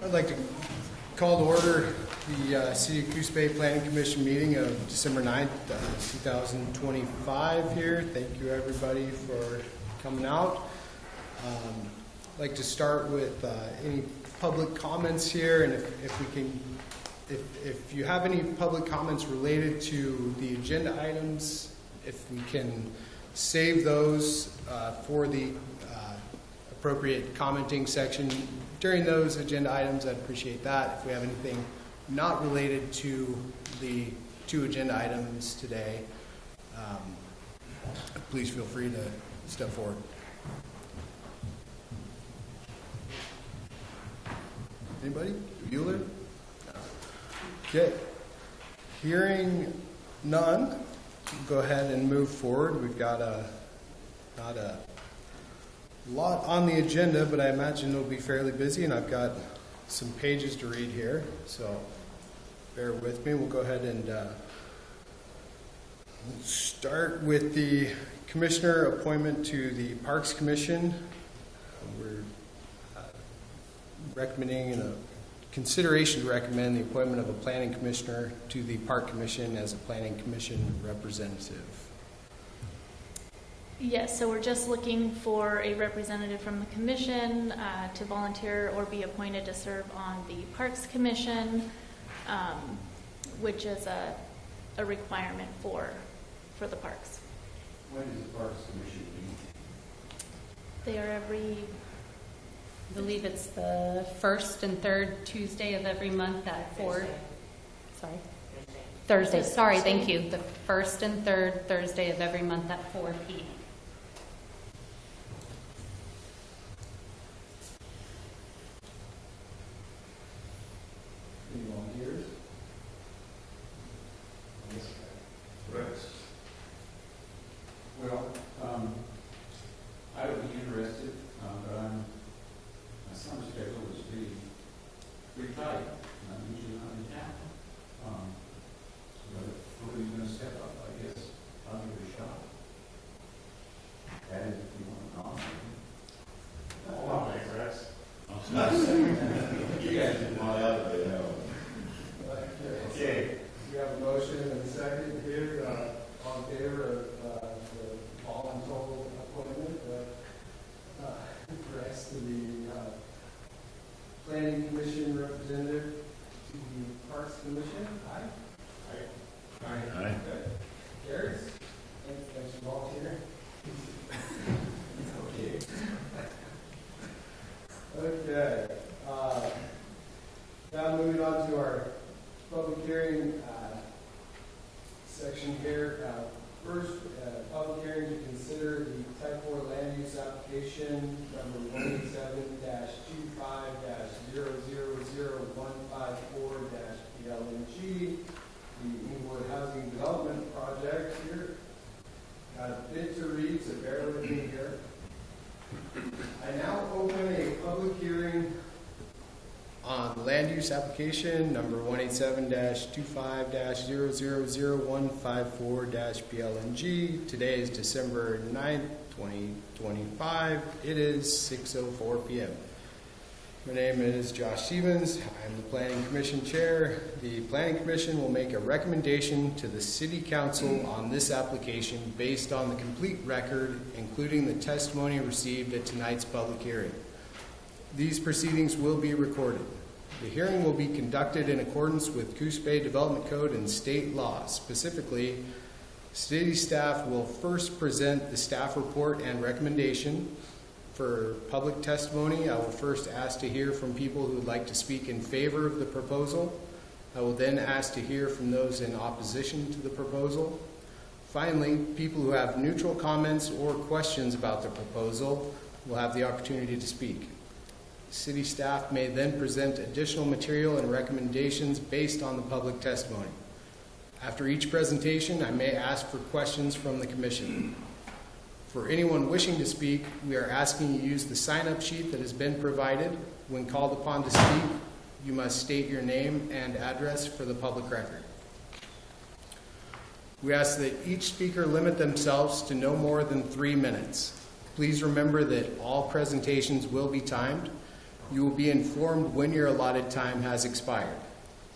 I'd like to call to order the City of Coos Bay Planning Commission meeting of December 9th, 2025 here. Thank you everybody for coming out. I'd like to start with any public comments here, and if you have any public comments related to the agenda items, if we can save those for the appropriate commenting section during those agenda items, I'd appreciate that. If we have anything not related to the two agenda items today, please feel free to step forward. Anybody? Bueller? Okay. Hearing none, go ahead and move forward. We've got not a lot on the agenda, but I imagine it'll be fairly busy, and I've got some pages to read here, so bear with me. We'll go ahead and start with the commissioner appointment to the Parks Commission. We're recommending a consideration to recommend the appointment of a planning commissioner to the Park Commission as a planning commission representative. Yes, so we're just looking for a representative from the commission to volunteer or be appointed to serve on the Parks Commission, which is a requirement for the parks. When does the Parks Commission meet? They are every... I believe it's the first and third Tuesday of every month at 4. Sorry. Thursday. Sorry, thank you. The first and third Thursday of every month at 4 p.m. Any volunteers? Yes. Rex? Well, I would be interested, but my summer schedule is pretty tight, and I'm usually not in town. But if nobody's going to step up, I guess I'll give it a shot. And if you want to nominate. Oh, I'll make Rex. You guys didn't want out of it, no. Okay. We have a motion and a second here. All in favor of the voluntold appointment of Rex to the Planning Commission representative to the Parks Commission? Aye. Aye. Aye. Aye. Good. Carries. Thanks for volunteering. Okay. Okay. Now moving on to our public hearing section here. First, public hearing to consider the Type 4 land use application number 187-25-000-154-PLNG, the Inglewood Housing Development Project here. Got a bit to read, so bear with me here. I now open a public hearing on land use application number 187-25-000-154-PLNG. Today is December 9th, 2025. It is 6:04 p.m. My name is Josh Stevens. I'm the Planning Commission Chair. The Planning Commission will make a recommendation to the City Council on this application based on the complete record, including the testimony received at tonight's public hearing. These proceedings will be recorded. The hearing will be conducted in accordance with Coos Bay Development Code and state laws. Specifically, city staff will first present the staff report and recommendation. For public testimony, I will first ask to hear from people who would like to speak in favor of the proposal. I will then ask to hear from those in opposition to the proposal. Finally, people who have neutral comments or questions about the proposal will have the opportunity to speak. City staff may then present additional material and recommendations based on the public testimony. After each presentation, I may ask for questions from the Commission. For anyone wishing to speak, we are asking you to use the sign-up sheet that has been provided. When called upon to speak, you must state your name and address for the public record. We ask that each speaker limit themselves to no more than 3 minutes. Please remember that all presentations will be timed. You will be informed when your allotted time has expired.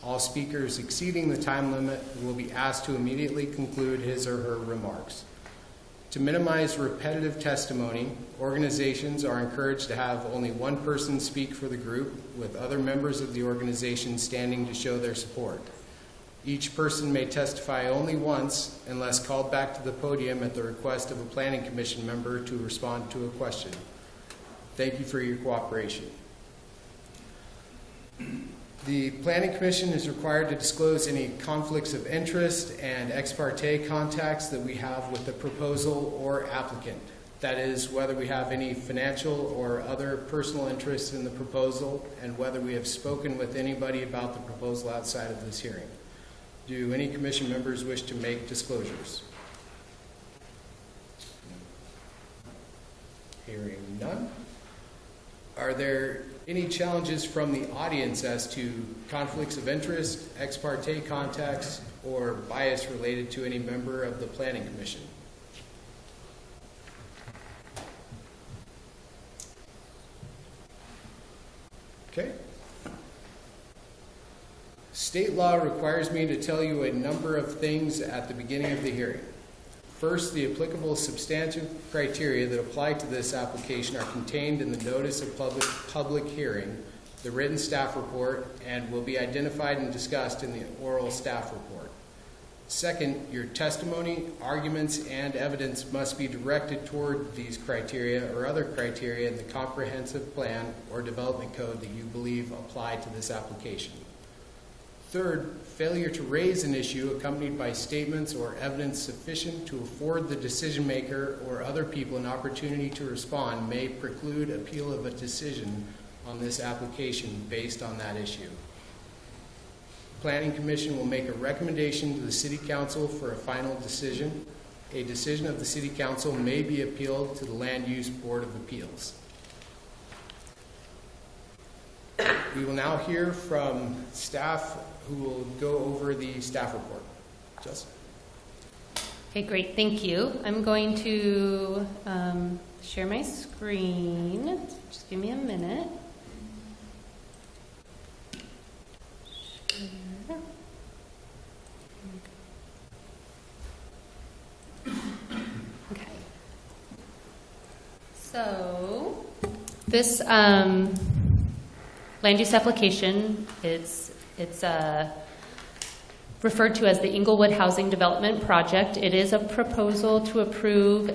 All speakers exceeding the time limit will be asked to immediately conclude his or her remarks. To minimize repetitive testimony, organizations are encouraged to have only one person speak for the group, with other members of the organization standing to show their support. Each person may testify only once unless called back to the podium at the request of a Planning Commission member to respond to a question. Thank you for your cooperation. The Planning Commission is required to disclose any conflicts of interest and ex parte contacts that we have with the proposal or applicant. That is, whether we have any financial or other personal interests in the proposal, and whether we have spoken with anybody about the proposal outside of this hearing. Do any commission members wish to make disclosures? Hearing none. Are there any challenges from the audience as to conflicts of interest, ex parte contacts, or bias related to any member of the Planning Commission? Okay. State law requires me to tell you a number of things at the beginning of the hearing. First, the applicable substantive criteria that apply to this application are contained in the notice of public hearing, the written staff report, and will be identified and discussed in the oral staff report. Second, your testimony, arguments, and evidence must be directed toward these criteria or other criteria in the comprehensive plan or development code that you believe apply to this application. Third, failure to raise an issue accompanied by statements or evidence sufficient to afford the decision maker or other people an opportunity to respond may preclude appeal of a decision on this application based on that issue. Planning Commission will make a recommendation to the City Council for a final decision. A decision of the City Council may be appealed to the Land Use Board of Appeals. We will now hear from staff who will go over the staff report. Justin. Okay, great, thank you. I'm going to share my screen. Just give me a minute. Share. Okay. So, this land use application, it's referred to as the Inglewood Housing Development Project. It is a proposal to approve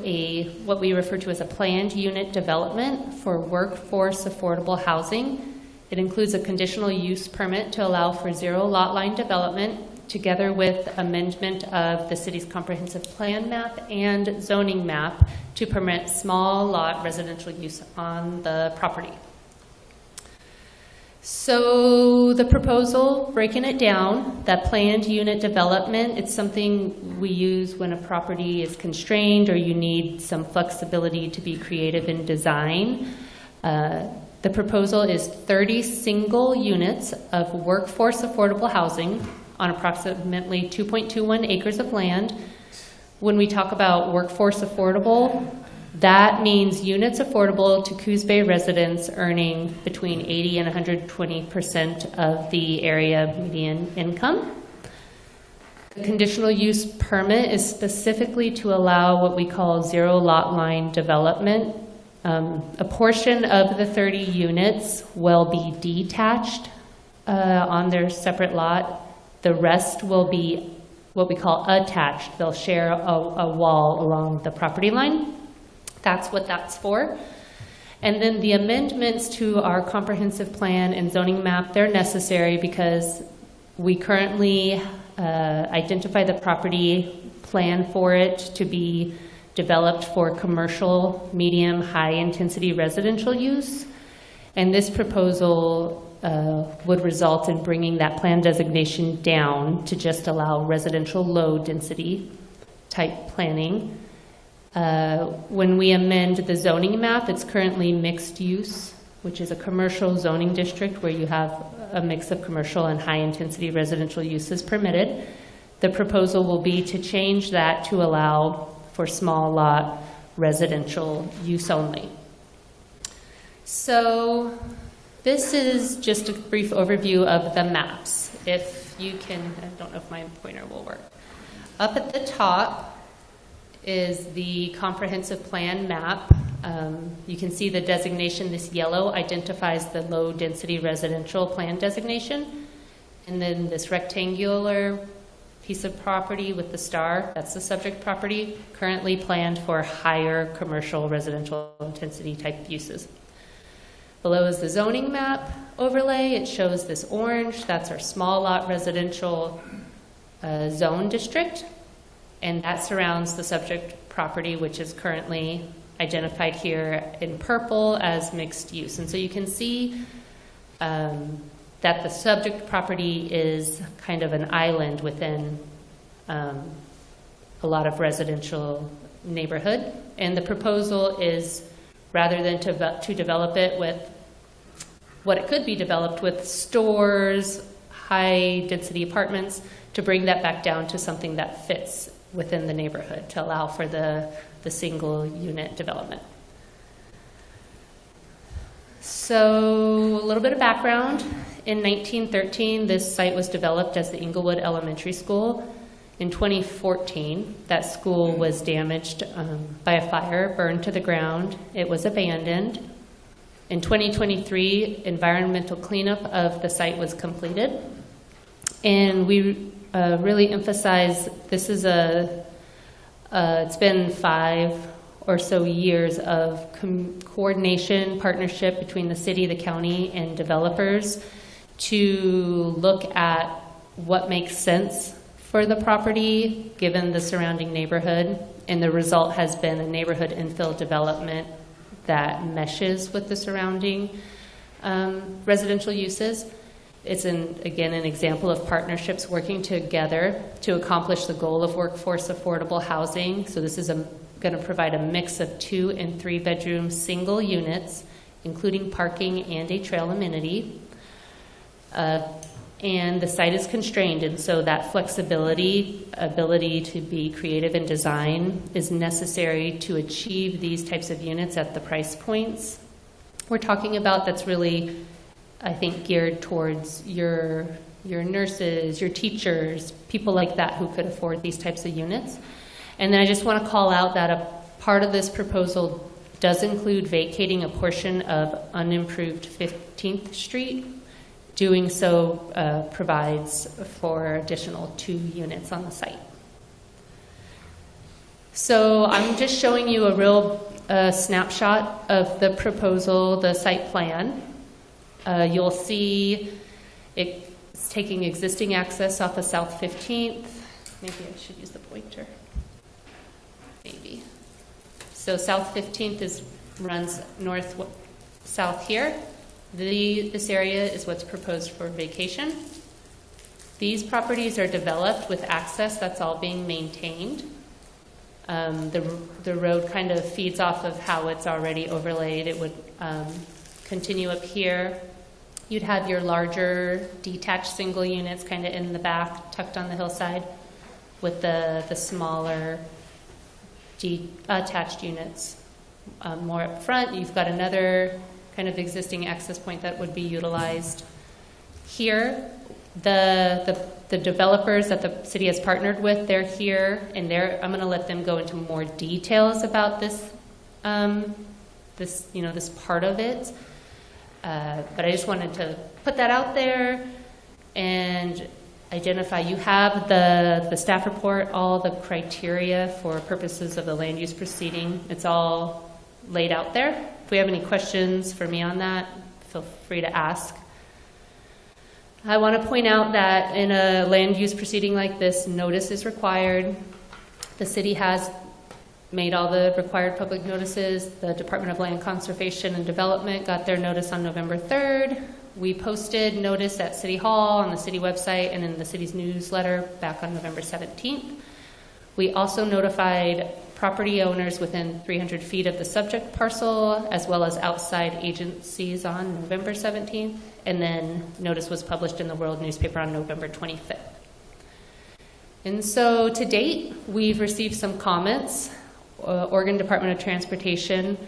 what we refer to as a planned unit development for workforce affordable housing. It includes a conditional use permit to allow for zero lot line development, together with amendment of the city's comprehensive plan map and zoning map to permit small lot residential use on the property. So the proposal, breaking it down, that planned unit development, it's something we use when a property is constrained or you need some flexibility to be creative in design. The proposal is 30 single units of workforce affordable housing on approximately 2.21 acres of land. When we talk about workforce affordable, that means units affordable to Coos Bay residents earning between 80 and 120% of the area median income. The conditional use permit is specifically to allow what we call zero lot line development. A portion of the 30 units will be detached on their separate lot. The rest will be what we call attached. They'll share a wall along the property line. That's what that's for. And then the amendments to our comprehensive plan and zoning map, they're necessary because we currently identify the property, plan for it to be developed for commercial, medium, high intensity residential use. And this proposal would result in bringing that plan designation down to just allow residential low density type planning. When we amend the zoning map, it's currently mixed use, which is a commercial zoning district where you have a mix of commercial and high-intensity residential uses permitted. The proposal will be to change that to allow for small lot residential use only. So This is just a brief overview of the maps. If you can, I don't know if my pointer will work. Up at the top is the comprehensive plan map. You can see the designation, this yellow identifies the low density residential plan designation. And then this rectangular piece of property with the star, that's the subject property, currently planned for higher commercial residential intensity type uses. Below is the zoning map overlay. It shows this orange, that's our small lot residential zone district. And that surrounds the subject property, which is currently identified here in purple as mixed use. And so you can see that the subject property is kind of an island within a lot of residential neighborhood. And the proposal is, rather than to develop it with what it could be developed with, stores, high density apartments, to bring that back down to something that fits within the neighborhood to allow for the single unit development. So a little bit of background. In 1913, this site was developed as the Inglewood Elementary School. In 2014, that school was damaged by a fire, burned to the ground. It was abandoned. In 2023, environmental cleanup of the site was completed. And we really emphasize this is it's been 5 or so years of coordination, partnership between the city, the county, and developers to look at what makes sense for the property given the surrounding neighborhood. And the result has been a neighborhood infill development that meshes with the surrounding residential uses. It's, again, an example of partnerships working together to accomplish the goal of workforce affordable housing. So this is going to provide a mix of 2 and 3 bedroom single units, including parking and a trail amenity. And the site is constrained, and so that flexibility, ability to be creative in design is necessary to achieve these types of units at the price points we're talking about. That's really, I think, geared towards your nurses, your teachers, people like that who could afford these types of units. And then I just want to call out that a part of this proposal does include vacating a portion of unimproved 15th Street. Doing so provides for additional 2 units on the site. So I'm just showing you a real snapshot of the proposal, the site plan. You'll see it's taking existing access off of South 15th. Maybe I should use the pointer. Maybe. So South 15th runs north-south here. This area is what's proposed for vacation. These properties are developed with access that's all being maintained. The road kind of feeds off of how it's already overlaid. It would continue up here. You'd have your larger detached single units kind of in the back, tucked on the hillside, with the smaller attached units more up front. You've got another kind of existing access point that would be utilized here. The developers that the city has partnered with, they're here, and I'm going to let them go into more details about this part of it. But I just wanted to put that out there and identify. You have the staff report, all the criteria for purposes of the land use proceeding. It's all laid out there. If we have any questions for me on that, feel free to ask. I want to point out that in a land use proceeding like this, notice is required. The city has made all the required public notices. The Department of Land Conservation and Development got their notice on November 3rd. We posted notice at City Hall, on the city website, and in the city's newsletter back on November 17th. We also notified property owners within 300 feet of the subject parcel, as well as outside agencies on November 17th, and then notice was published in the World newspaper on November 25th. And so to date, we've received some comments. Oregon Department of Transportation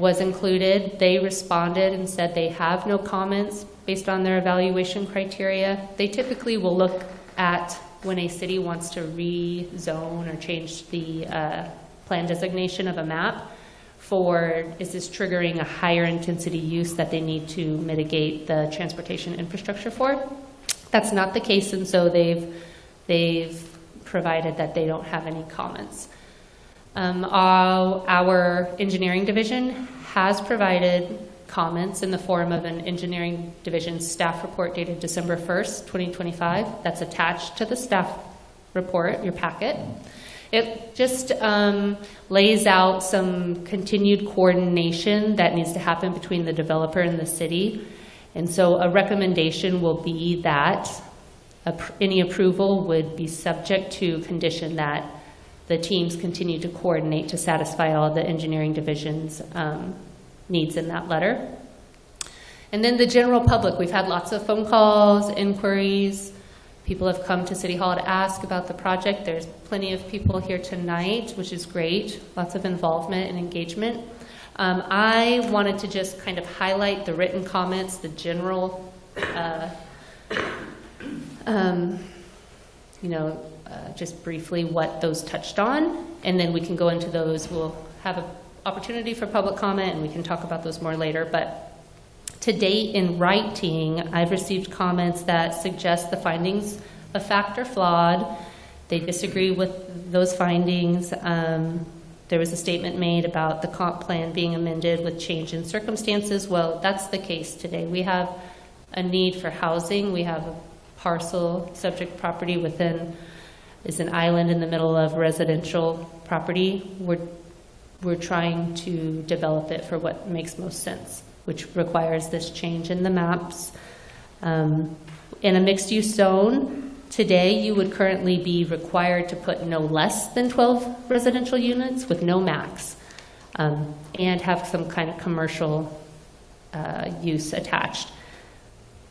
was included. They responded and said they have no comments based on their evaluation criteria. They typically will look at when a city wants to rezone or change the plan designation of a map for, is this triggering a higher intensity use that they need to mitigate the transportation infrastructure for? That's not the case, and so they've provided that they don't have any comments. Our engineering division has provided comments in the form of an engineering division staff report dated December 1st, 2025. That's attached to the staff report, your packet. It just lays out some continued coordination that needs to happen between the developer and the city. And so a recommendation will be that any approval would be subject to condition that the teams continue to coordinate to satisfy all the engineering division's needs in that letter. And then the general public, we've had lots of phone calls, inquiries. People have come to City Hall to ask about the project. There's plenty of people here tonight, which is great. Lots of involvement and engagement. I wanted to just kind of highlight the written comments, the general, just briefly what those touched on, and then we can go into those. We'll have an opportunity for public comment, and we can talk about those more later. But to date, in writing, I've received comments that suggest the findings of fact are flawed. They disagree with those findings. There was a statement made about the comp plan being amended with change in circumstances. Well, that's the case today. We have a need for housing. We have a parcel, subject property within, is an island in the middle of residential property. We're trying to develop it for what makes most sense, which requires this change in the maps. In a mixed-use zone, today you would currently be required to put no less than 12 residential units with no max, and have some kind of commercial use attached.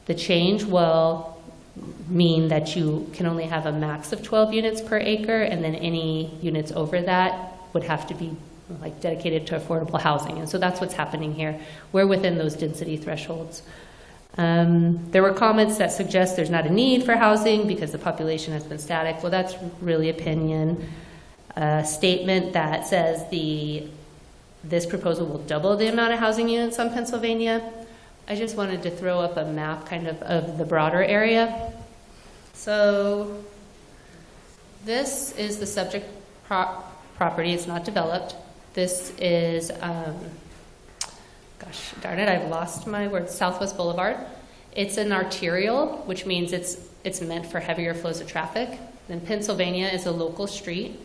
The change will mean that you can only have a max of 12 units per acre, and then any units over that would have to be like dedicated to affordable housing. And so that's what's happening here. We're within those density thresholds. There were comments that suggest there's not a need for housing because the population has been static. Well, that's really opinion. A statement that says this proposal will double the amount of housing units on Pennsylvania. I just wanted to throw up a map kind of the broader area. So this is the subject property. It's not developed. This is, gosh darn it, I've lost my words, Southwest Boulevard. It's an arterial, which means it's meant for heavier flows of traffic. Then Pennsylvania is a local street.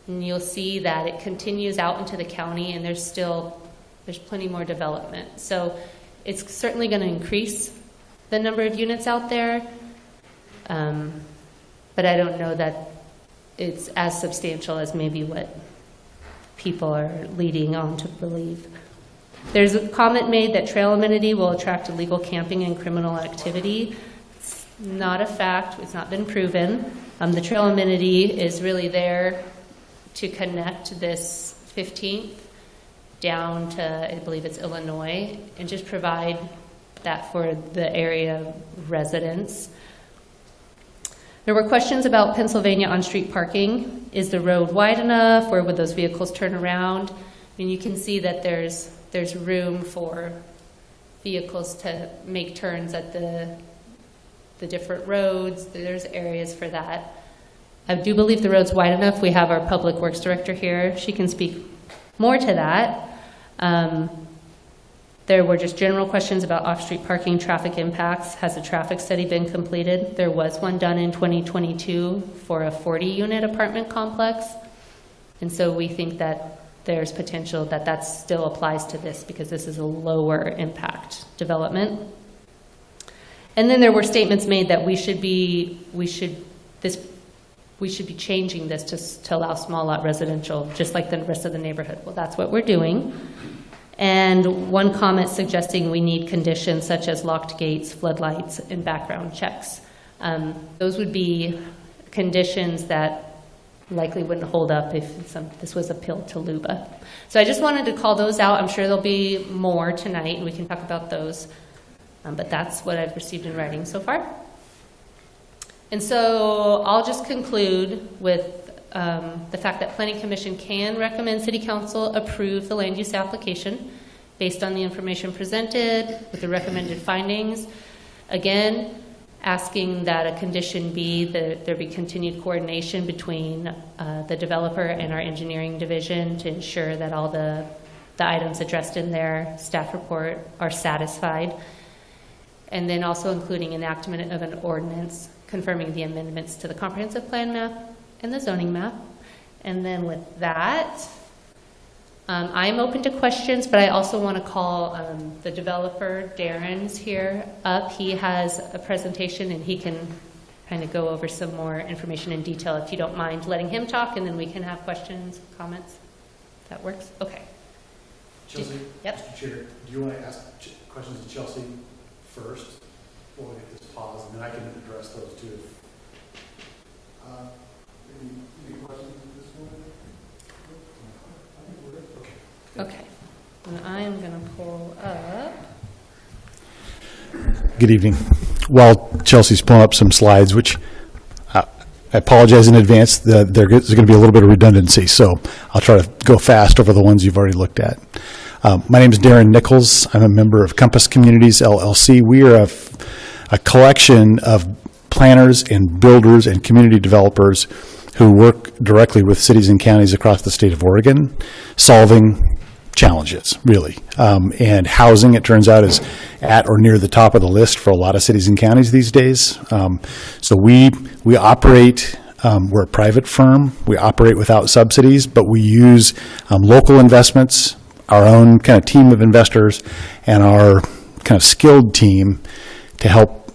And you'll see that it continues out into the county, and there's plenty more development. So it's certainly going to increase the number of units out there, but I don't know that it's as substantial as maybe what people are leading on to believe. There's a comment made that trail amenity will attract illegal camping and criminal activity. It's not a fact. It's not been proven. The trail amenity is really there to connect this 15th down to, I believe it's Illinois, and just provide that for the area residents. There were questions about Pennsylvania on-street parking. Is the road wide enough? Where would those vehicles turn around? I mean, you can see that there's room for vehicles to make turns at the different roads. There's areas for that. I do believe the road's wide enough. We have our public works director here. She can speak more to that. There were just general questions about off-street parking traffic impacts. Has a traffic study been completed? There was one done in 2022 for a 40-unit apartment complex. And so we think that there's potential that still applies to this because this is a lower impact development. And then there were statements made that we should be changing this to allow small lot residential, just like the rest of the neighborhood. Well, that's what we're doing. And one comment suggesting we need conditions such as locked gates, floodlights, and background checks. Those would be conditions that likely wouldn't hold up if this was appealed to LUBA. So I just wanted to call those out. I'm sure there'll be more tonight, and we can talk about those. But that's what I've received in writing so far. And so I'll just conclude with the fact that Planning Commission can recommend City Council approve the land use application based on the information presented with the recommended findings. Again, asking that a condition be that there be continued coordination between the developer and our engineering division to ensure that all the items addressed in their staff report are satisfied. And then also including enactment of an ordinance confirming the amendments to the comprehensive plan map and the zoning map. And then with that, I'm open to questions, but I also want to call the developer, Darren's here up. He has a presentation and he can kind of go over some more information in detail if you don't mind letting him talk, and then we can have questions, comments. If that works? Okay. Chelsea? Yep. Mr. Chair, do you want to ask questions to Chelsea first? Or we'll get this pause, and then I can address those too. Any questions at this point? Okay. And I am going to pull up. Good evening. While Chelsea's pulling up some slides, which I apologize in advance, there's going to be a little bit of redundancy, so I'll try to go fast over the ones you've already looked at. My name is Darren Nichols. I'm a member of Compass Communities, LLC. We are a collection of planners and builders and community developers who work directly with cities and counties across the state of Oregon, solving challenges, really. And housing, it turns out, is at or near the top of the list for a lot of cities and counties these days. So we operate, we're a private firm. We operate without subsidies, but we use local investments, our own kind of team of investors, and our kind of skilled team to help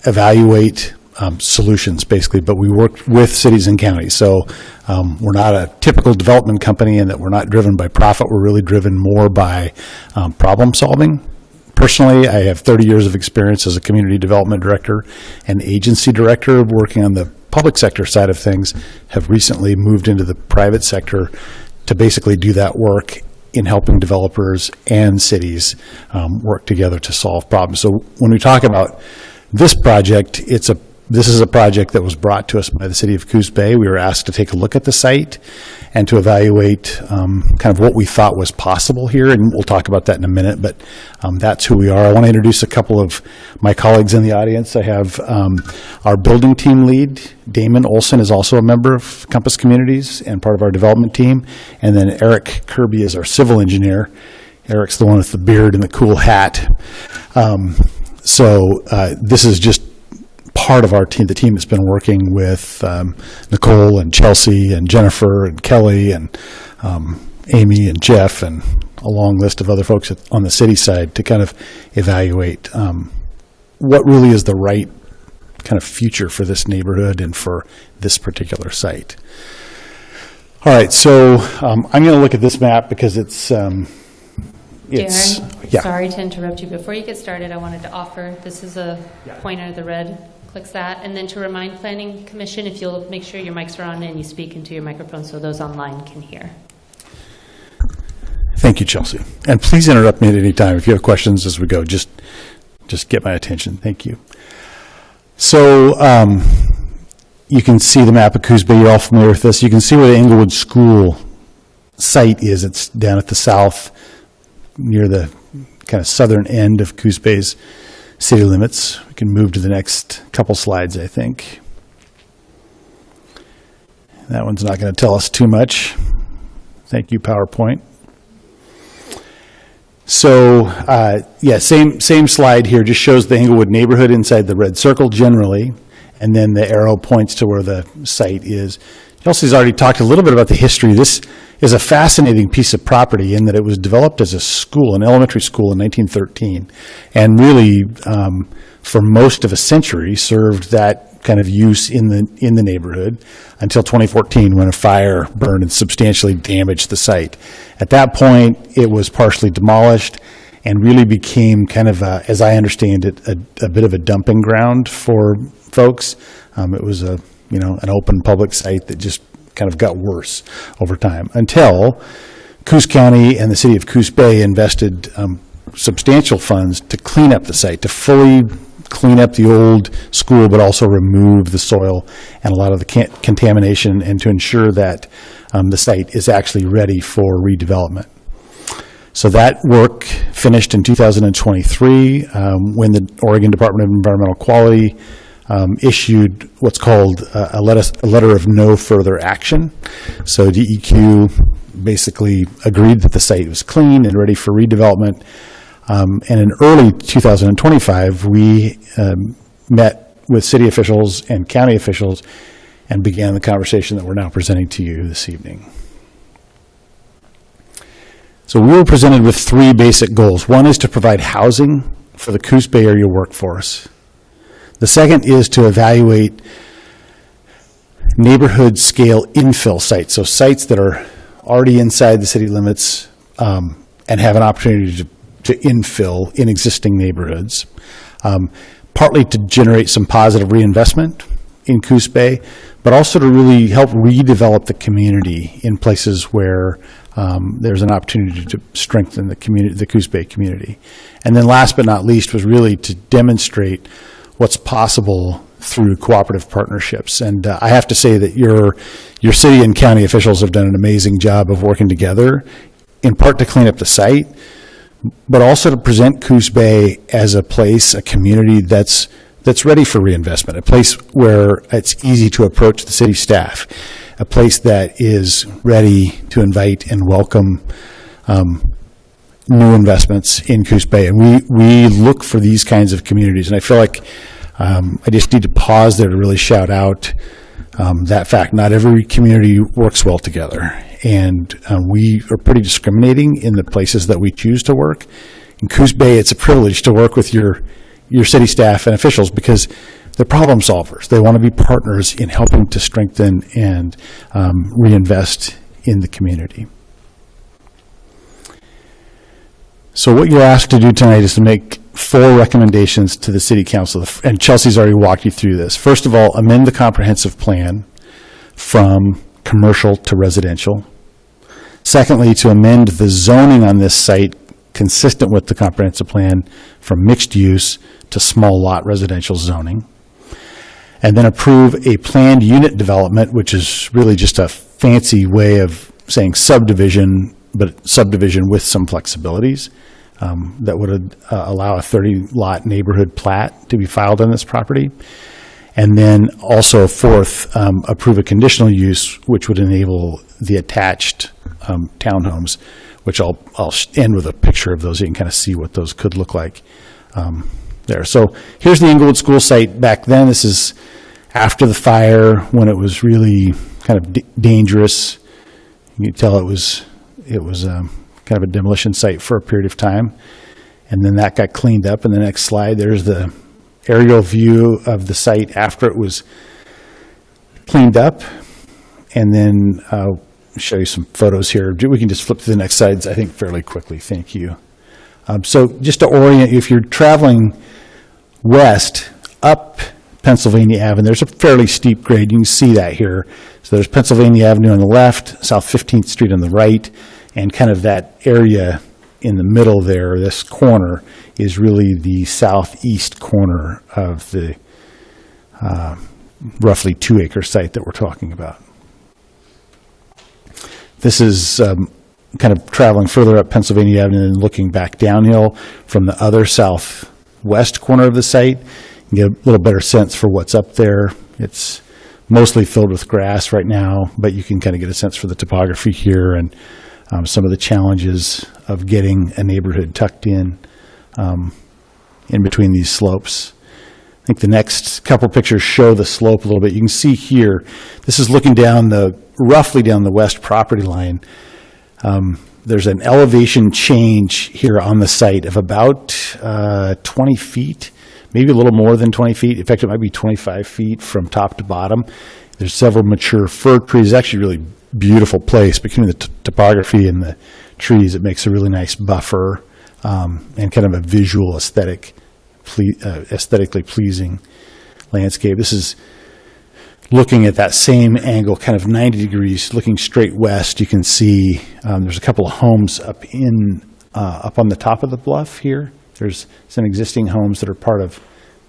evaluate solutions, basically, but we work with cities and counties. So we're not a typical development company in that we're not driven by profit. We're really driven more by problem solving. Personally, I have 30 years of experience as a community development director and agency director working on the public sector side of things, have recently moved into the private sector to basically do that work in helping developers and cities work together to solve problems. So when we talk about this project, this is a project that was brought to us by the city of Coos Bay. We were asked to take a look at the site and to evaluate kind of what we thought was possible here, and we'll talk about that in a minute, but that's who we are. I want to introduce a couple of my colleagues in the audience. I have our building team lead, Damon Olson, is also a member of Compass Communities and part of our development team, and then Eric Kirby is our civil engineer. Eric's the one with the beard and the cool hat. So this is just part of our team, the team that's been working with Nicole and Chelsea and Jennifer and Kelly and Amy and Jeff and a long list of other folks on the city side to kind of evaluate what really is the right kind of future for this neighborhood and for this particular site. All right, so I'm going to look at this map because Darren, yeah. sorry to interrupt you. Before you get started, I wanted to offer, this is a pointer, the red clicks that, and then to remind Planning Commission, if you'll make sure your mics are on and you speak into your microphone so those online can hear. Thank you, Chelsea. And please interrupt me at any time if you have questions as we go. Just get my attention. Thank you. So you can see the map of Coos Bay. You're all familiar with this. You can see where the Englewood School site is. It's down at the south, near the kind of southern end of Coos Bay's city limits. We can move to the next couple slides, I think. That one's not going to tell us too much. Thank you, PowerPoint. So, yeah, same slide here. Just shows the Englewood neighborhood inside the red circle generally, and then the arrow points to where the site is. Chelsea's already talked a little bit about the history. This is a fascinating piece of property in that it was developed as a school, an elementary school in 1913, and really for most of a century served that kind of use in the neighborhood until 2014 when a fire burned and substantially damaged the site. At that point, it was partially demolished and really became kind of, as I understand it, a bit of a dumping ground for folks. It was an open public site that just kind of got worse over time until Coos County and the city of Coos Bay invested substantial funds to clean up the site, to fully clean up the old school, but also remove the soil and a lot of the contamination, and to ensure that the site is actually ready for redevelopment. So that work finished in 2023 when the Oregon Department of Environmental Quality issued what's called a letter of no further action. So DEQ basically agreed that the site was clean and ready for redevelopment. And in early 2025, we met with city officials and county officials and began the conversation that we're now presenting to you this evening. So we were presented with three basic goals. One is to provide housing for the Coos Bay area workforce. The second is to evaluate neighborhood scale infill sites, so sites that are already inside the city limits and have an opportunity to infill in existing neighborhoods, partly to generate some positive reinvestment in Coos Bay, but also to really help redevelop the community in places where there's an opportunity to strengthen the community, the Coos Bay community. And then last but not least was really to demonstrate what's possible through cooperative partnerships. And I have to say that your city and county officials have done an amazing job of working together, in part to clean up the site, but also to present Coos Bay as a place, a community that's ready for reinvestment, a place where it's easy to approach the city staff, a place that is ready to invite and welcome new investments in Coos Bay. And we look for these kinds of communities. And I feel like I just need to pause there to really shout out that fact. Not every community works well together. And we are pretty discriminating in the places that we choose to work. In Coos Bay, it's a privilege to work with your city staff and officials because they're problem solvers. They want to be partners in helping to strengthen and reinvest in the community. So what you're asked to do tonight is to make 4 recommendations to the City Council, and Chelsea's already walked you through this. First of all, amend the comprehensive plan from commercial to residential. Secondly, to amend the zoning on this site consistent with the comprehensive plan from mixed use to small lot residential zoning. And then approve a planned unit development, which is really just a fancy way of saying subdivision, but subdivision with some flexibilities that would allow a 30-lot neighborhood plat to be filed on this property. And then also fourth, approve a conditional use, which would enable the attached townhomes, which I'll end with a picture of those so you can kind of see what those could look like there. So here's the Englewood School site back then. This is after the fire when it was really kind of dangerous. You can tell it was kind of a demolition site for a period of time. And then that got cleaned up. In the next slide, there's the aerial view of the site after it was cleaned up. And then I'll show you some photos here. We can just flip to the next slides, I think, fairly quickly. Thank you. So just to orient you, if you're traveling west up Pennsylvania Avenue, there's a fairly steep grade. You can see that here. So there's Pennsylvania Avenue on the left, South 15th Street on the right, and kind of that area in the middle there, this corner, is really the southeast corner of the roughly 2-acre site that we're talking about. This is kind of traveling further up Pennsylvania Avenue and looking back downhill from the other southwest corner of the site. You get a little better sense for what's up there. It's mostly filled with grass right now, but you can kind of get a sense for the topography here and some of the challenges of getting a neighborhood tucked in between these slopes. I think the next couple pictures show the slope a little bit. You can see here, this is looking down roughly down the west property line. There's an elevation change here on the site of about 20 feet, maybe a little more than 20 feet. In fact, it might be 25 feet from top to bottom. There's several mature fir trees. It's actually a really beautiful place. Between the topography and the trees, it makes a really nice buffer and kind of a visual aesthetically pleasing landscape. This is looking at that same angle, kind of 90 degrees, looking straight west, you can see there's a couple of homes up on the top of the bluff here. There's some existing homes that are part of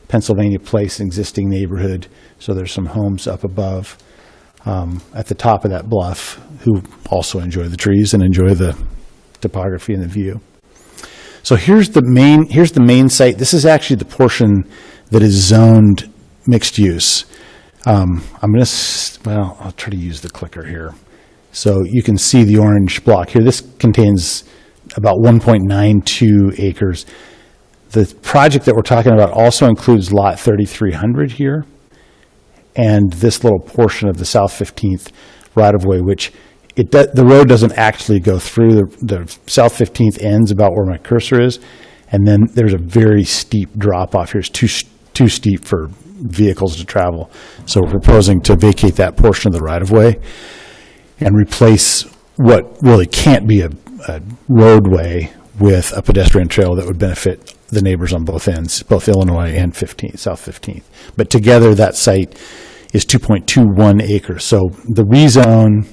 Pennsylvania Place, an existing neighborhood. So there's some homes up above at the top of that bluff who also enjoy the trees and enjoy the topography and the view. So here's the main site. This is actually the portion that is zoned mixed use. I'll try to use the clicker here. So you can see the orange block here. This contains about 1.92 acres. The project that we're talking about also includes lot 3300 here, and this little portion of the South 15th right-of-way, which the road doesn't actually go through. The South 15th ends about where my cursor is, and then there's a very steep drop-off here. It's too steep for vehicles to travel. So we're proposing to vacate that portion of the right-of-way and replace what really can't be a roadway with a pedestrian trail that would benefit the neighbors on both ends, both Illinois and South 15th. But together, that site is 2.21 acres. So the rezone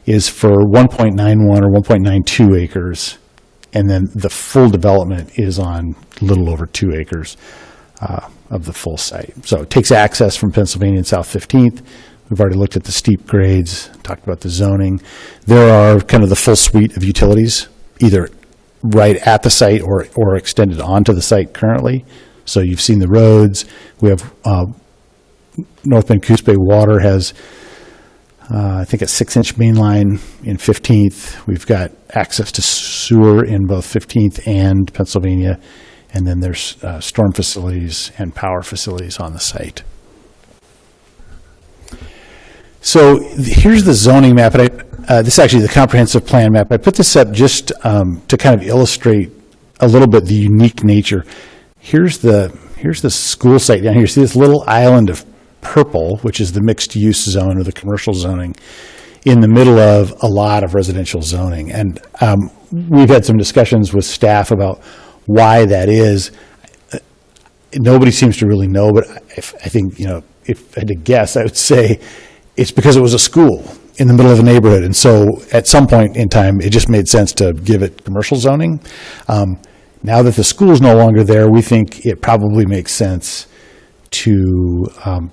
is for 1.91 or 1.92 acres, and then the full development is on a little over 2 acres of the full site. So it takes access from Pennsylvania and South 15th. We've already looked at the steep grades, talked about the zoning. There are kind of the full suite of utilities, either right at the site or extended onto the site currently. So you've seen the roads. We have North Bend Coos Bay Water has, I think, a 6-inch main line in 15th. We've got access to sewer in both 15th and Pennsylvania. And then there's storm facilities and power facilities on the site. So here's the zoning map. This is actually the comprehensive plan map. I put this up just to kind of illustrate a little bit the unique nature. Here's the school site down here. See this little island of purple, which is the mixed use zone or the commercial zoning, in the middle of a lot of residential zoning. And we've had some discussions with staff about why that is. Nobody seems to really know, but I think, if I had to guess, I would say it's because it was a school in the middle of a neighborhood. And so at some point in time, it just made sense to give it commercial zoning. Now that the school is no longer there, we think it probably makes sense to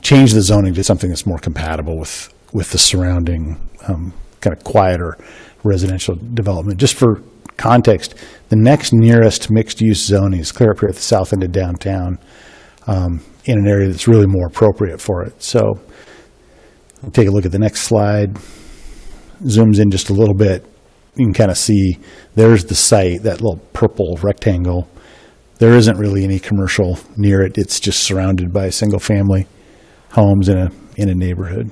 change the zoning to something that's more compatible with the surrounding kind of quieter residential development. Just for context, the next nearest mixed-use zoning is clear up here at the south end of downtown in an area that's really more appropriate for it. So we'll take a look at the next slide. Zooms in just a little bit. You can kind of see there's the site, that little purple rectangle. There isn't really any commercial near it. It's just surrounded by single-family homes in a neighborhood.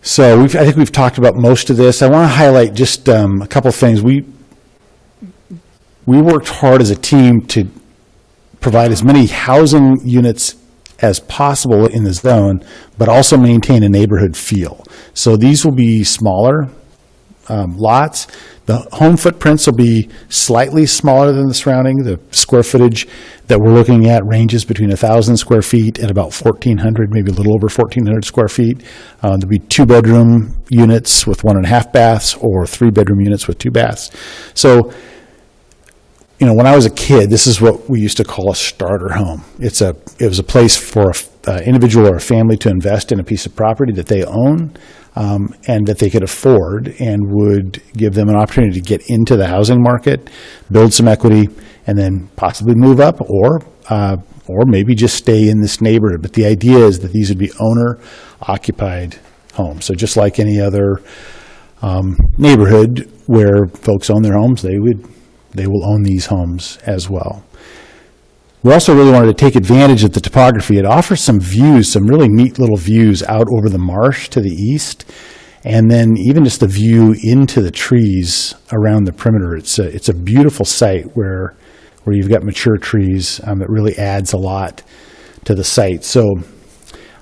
So I think we've talked about most of this. I want to highlight just a couple things. We worked hard as a team to provide as many housing units as possible in the zone, but also maintain a neighborhood feel. So these will be smaller lots. The home footprints will be slightly smaller than the surrounding. The square footage that we're looking at ranges between 1,000 square feet and about 1,400, maybe a little over 1,400 square feet. There'll be 2-bedroom units with 1.5 baths or 3-bedroom units with 2 baths. So, when I was a kid, this is what we used to call a starter home. It was a place for an individual or a family to invest in a piece of property that they own and that they could afford, and would give them an opportunity to get into the housing market, build some equity, and then possibly move up or maybe just stay in this neighborhood. But the idea is that these would be owner-occupied homes. So just like any other neighborhood where folks own their homes, they will own these homes as well. We also really wanted to take advantage of the topography. It offers some views, some really neat little views out over the marsh to the east, and then even just the view into the trees around the perimeter. It's a beautiful site where you've got mature trees. It really adds a lot to the site. So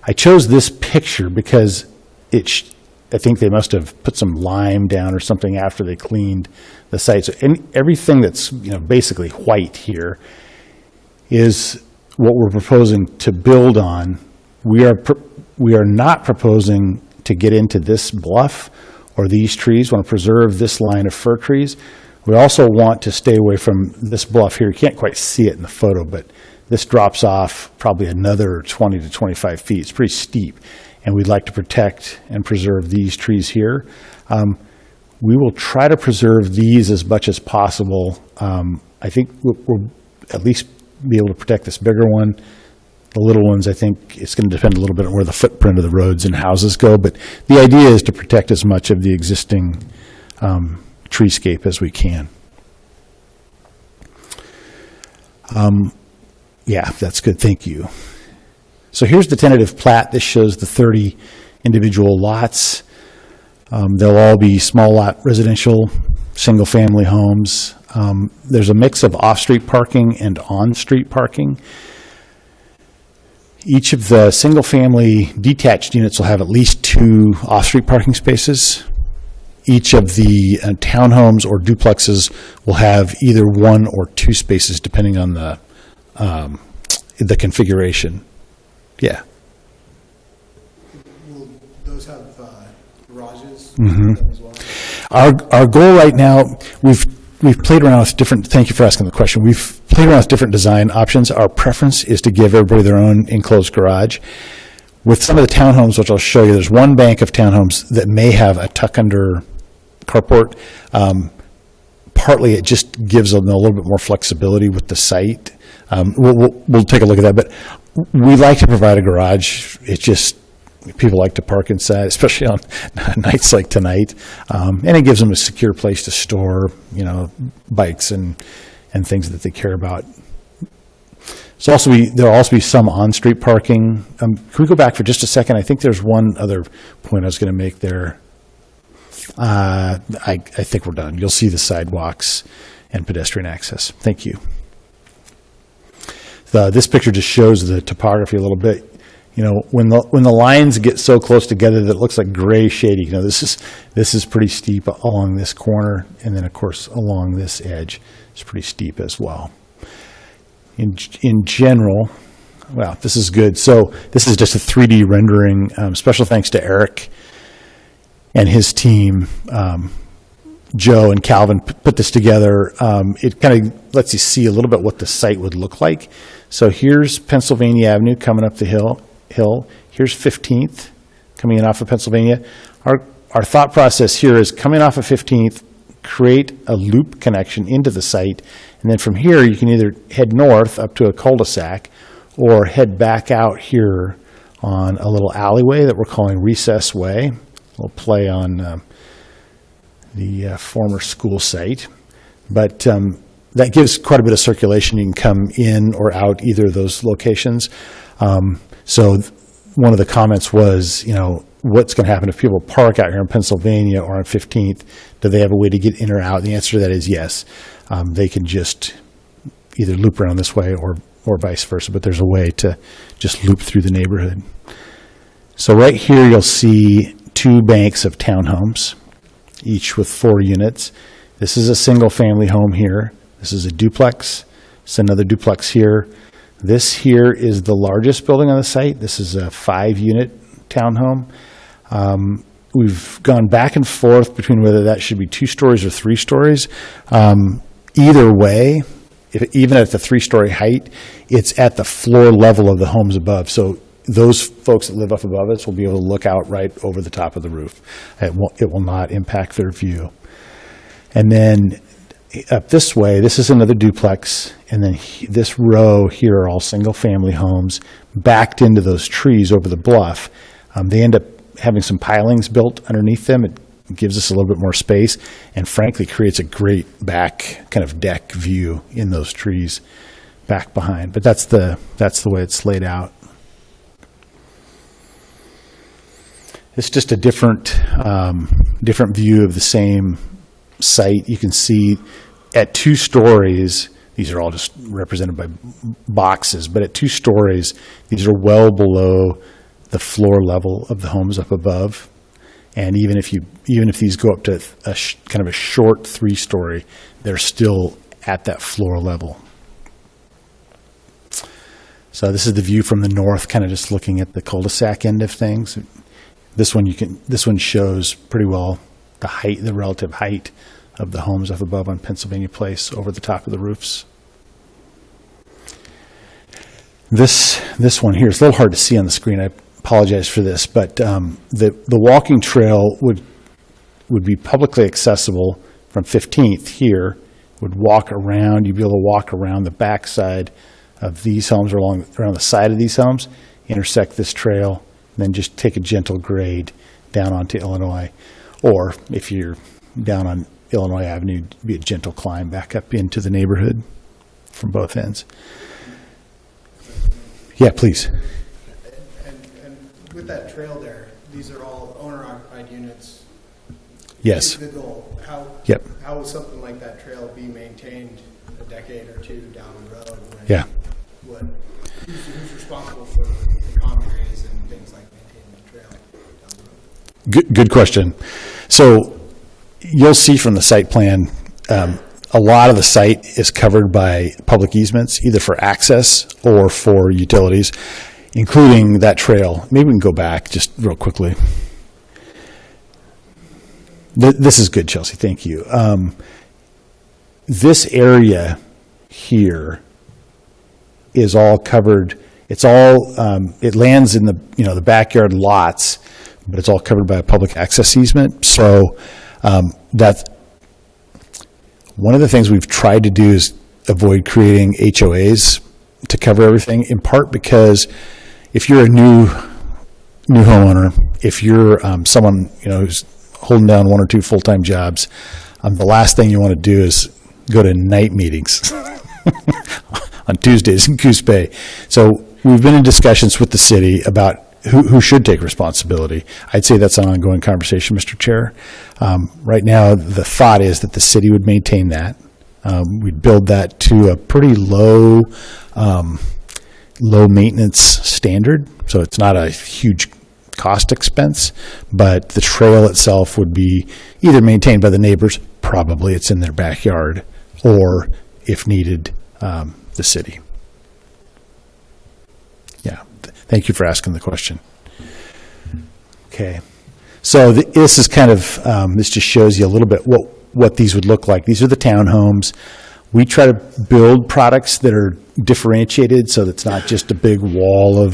I chose this picture because I think they must have put some lime down or something after they cleaned the site. So everything that's basically white here is what we're proposing to build on We are not proposing to get into this bluff or these trees. We want to preserve this line of fir trees. We also want to stay away from this bluff here. You can't quite see it in the photo, but this drops off probably another 20 to 25 feet. It's pretty steep, and we'd like to protect and preserve these trees here. We will try to preserve these as much as possible. I think we'll at least be able to protect this bigger one. The little ones, I think it's going to depend a little bit on where the footprint of the roads and houses go, but the idea is to protect as much of the existing treescape as we can. Yeah, that's good. Thank you. So here's the tentative plat. This shows the 30 individual lots. They'll all be small lot residential, single-family homes. There's a mix of off-street parking and on-street parking. Each of the single-family detached units will have at least 2 off-street parking spaces. Each of the townhomes or duplexes will have either 1 or 2 spaces, depending on the configuration. Yeah. Will those have garages Mm-hmm. as well? Our goal right now, we've played around with different, thank you for asking the question. We've played around with different design options. Our preference is to give everybody their own enclosed garage. With some of the townhomes, which I'll show you, there's one bank of townhomes that may have a tuck-under carport. Partly it just gives them a little bit more flexibility with the site. We'll take a look at that, but we like to provide a garage. It's just, people like to park inside, especially on nights like tonight. And it gives them a secure place to store, bikes and things that they care about. So there'll also be some on-street parking. Can we go back for just a second? I think there's one other point I was going to make there. I think we're done. You'll see the sidewalks and pedestrian access. Thank you. This picture just shows the topography a little bit. When the lines get so close together that it looks like gray shading, this is pretty steep along this corner, and then of course along this edge it's pretty steep as well. In general, well, this is good. So this is just a 3D rendering. Special thanks to Eric and his team. Joe and Calvin put this together. It kind of lets you see a little bit what the site would look like. So here's Pennsylvania Avenue coming up the hill. Here's 15th coming in off of Pennsylvania. Our thought process here is coming off of 15th, create a loop connection into the site, and then from here you can either head north up to a cul-de-sac or head back out here on a little alleyway that we're calling Recess Way. We'll play on the former school site, but that gives quite a bit of circulation. You can come in or out either of those locations. So one of the comments was, what's going to happen if people park out here in Pennsylvania or on 15th? Do they have a way to get in or out? The answer to that is yes. They can just either loop around this way or vice versa, but there's a way to just loop through the neighborhood. So right here you'll see 2 banks of townhomes, each with 4 units. This is a single-family home here. This is a duplex. It's another duplex here. This here is the largest building on the site. This is a 5-unit townhome. We've gone back and forth between whether that should be 2 stories or 3 stories. Either way, even at the 3-story height, it's at the floor level of the homes above. So those folks that live up above us will be able to look out right over the top of the roof. It will not impact their view. And then up this way, this is another duplex, and then this row here are all single-family homes backed into those trees over the bluff. They end up having some pilings built underneath them. It gives us a little bit more space, and frankly creates a great back kind of deck view in those trees back behind. But that's the way it's laid out. It's just a different view of the same site. You can see at 2 stories, these are all just represented by boxes, but at 2 stories, these are well below the floor level of the homes up above. And even if these go up to kind of a short 3-story, they're still at that floor level. So this is the view from the north, kind of just looking at the cul-de-sac end of things. This one shows pretty well the relative height of the homes up above on Pennsylvania Place over the top of the roofs. This one here is a little hard to see on the screen. I apologize for this, but the walking trail would be publicly accessible from 15th here. Would walk around. You'd be able to walk around the backside of these homes, or around the side of these homes, intersect this trail, and then just take a gentle grade down onto Illinois. Or if you're down on Illinois Avenue, it'd be a gentle climb back up into the neighborhood from both ends. Yeah, please. And with that trail there, these are all owner-occupied units. Yes. Is the goal. Yep. How will something like that trail be maintained a decade or two down the road? Yeah. Who's responsible for the common areas and things like maintaining the trail down the road? Good question. So you'll see from the site plan, a lot of the site is covered by public easements, either for access or for utilities, including that trail. Maybe we can go back just real quickly. This is good, Chelsea. Thank you. This area here is all covered. It's all it lands in the backyard lots, but it's all covered by a public access easement. So that's one of the things we've tried to do is avoid creating HOAs to cover everything. In part because if you're a new homeowner, if you're someone who's holding down one or two full-time jobs, the last thing you want to do is go to night meetings on Tuesdays in Coos Bay. So we've been in discussions with the city about who should take responsibility. I'd say that's an ongoing conversation, Mr. Chair. Right now, the thought is that the city would maintain that. We'd build that to a pretty low maintenance standard, so it's not a huge cost expense, but the trail itself would be either maintained by the neighbors, probably it's in their backyard, or if needed, the city. Yeah, thank you for asking the question. Okay, so this is kind of, this just shows you a little bit what these would look like. These are the townhomes. We try to build products that are differentiated, so that's not just a big wall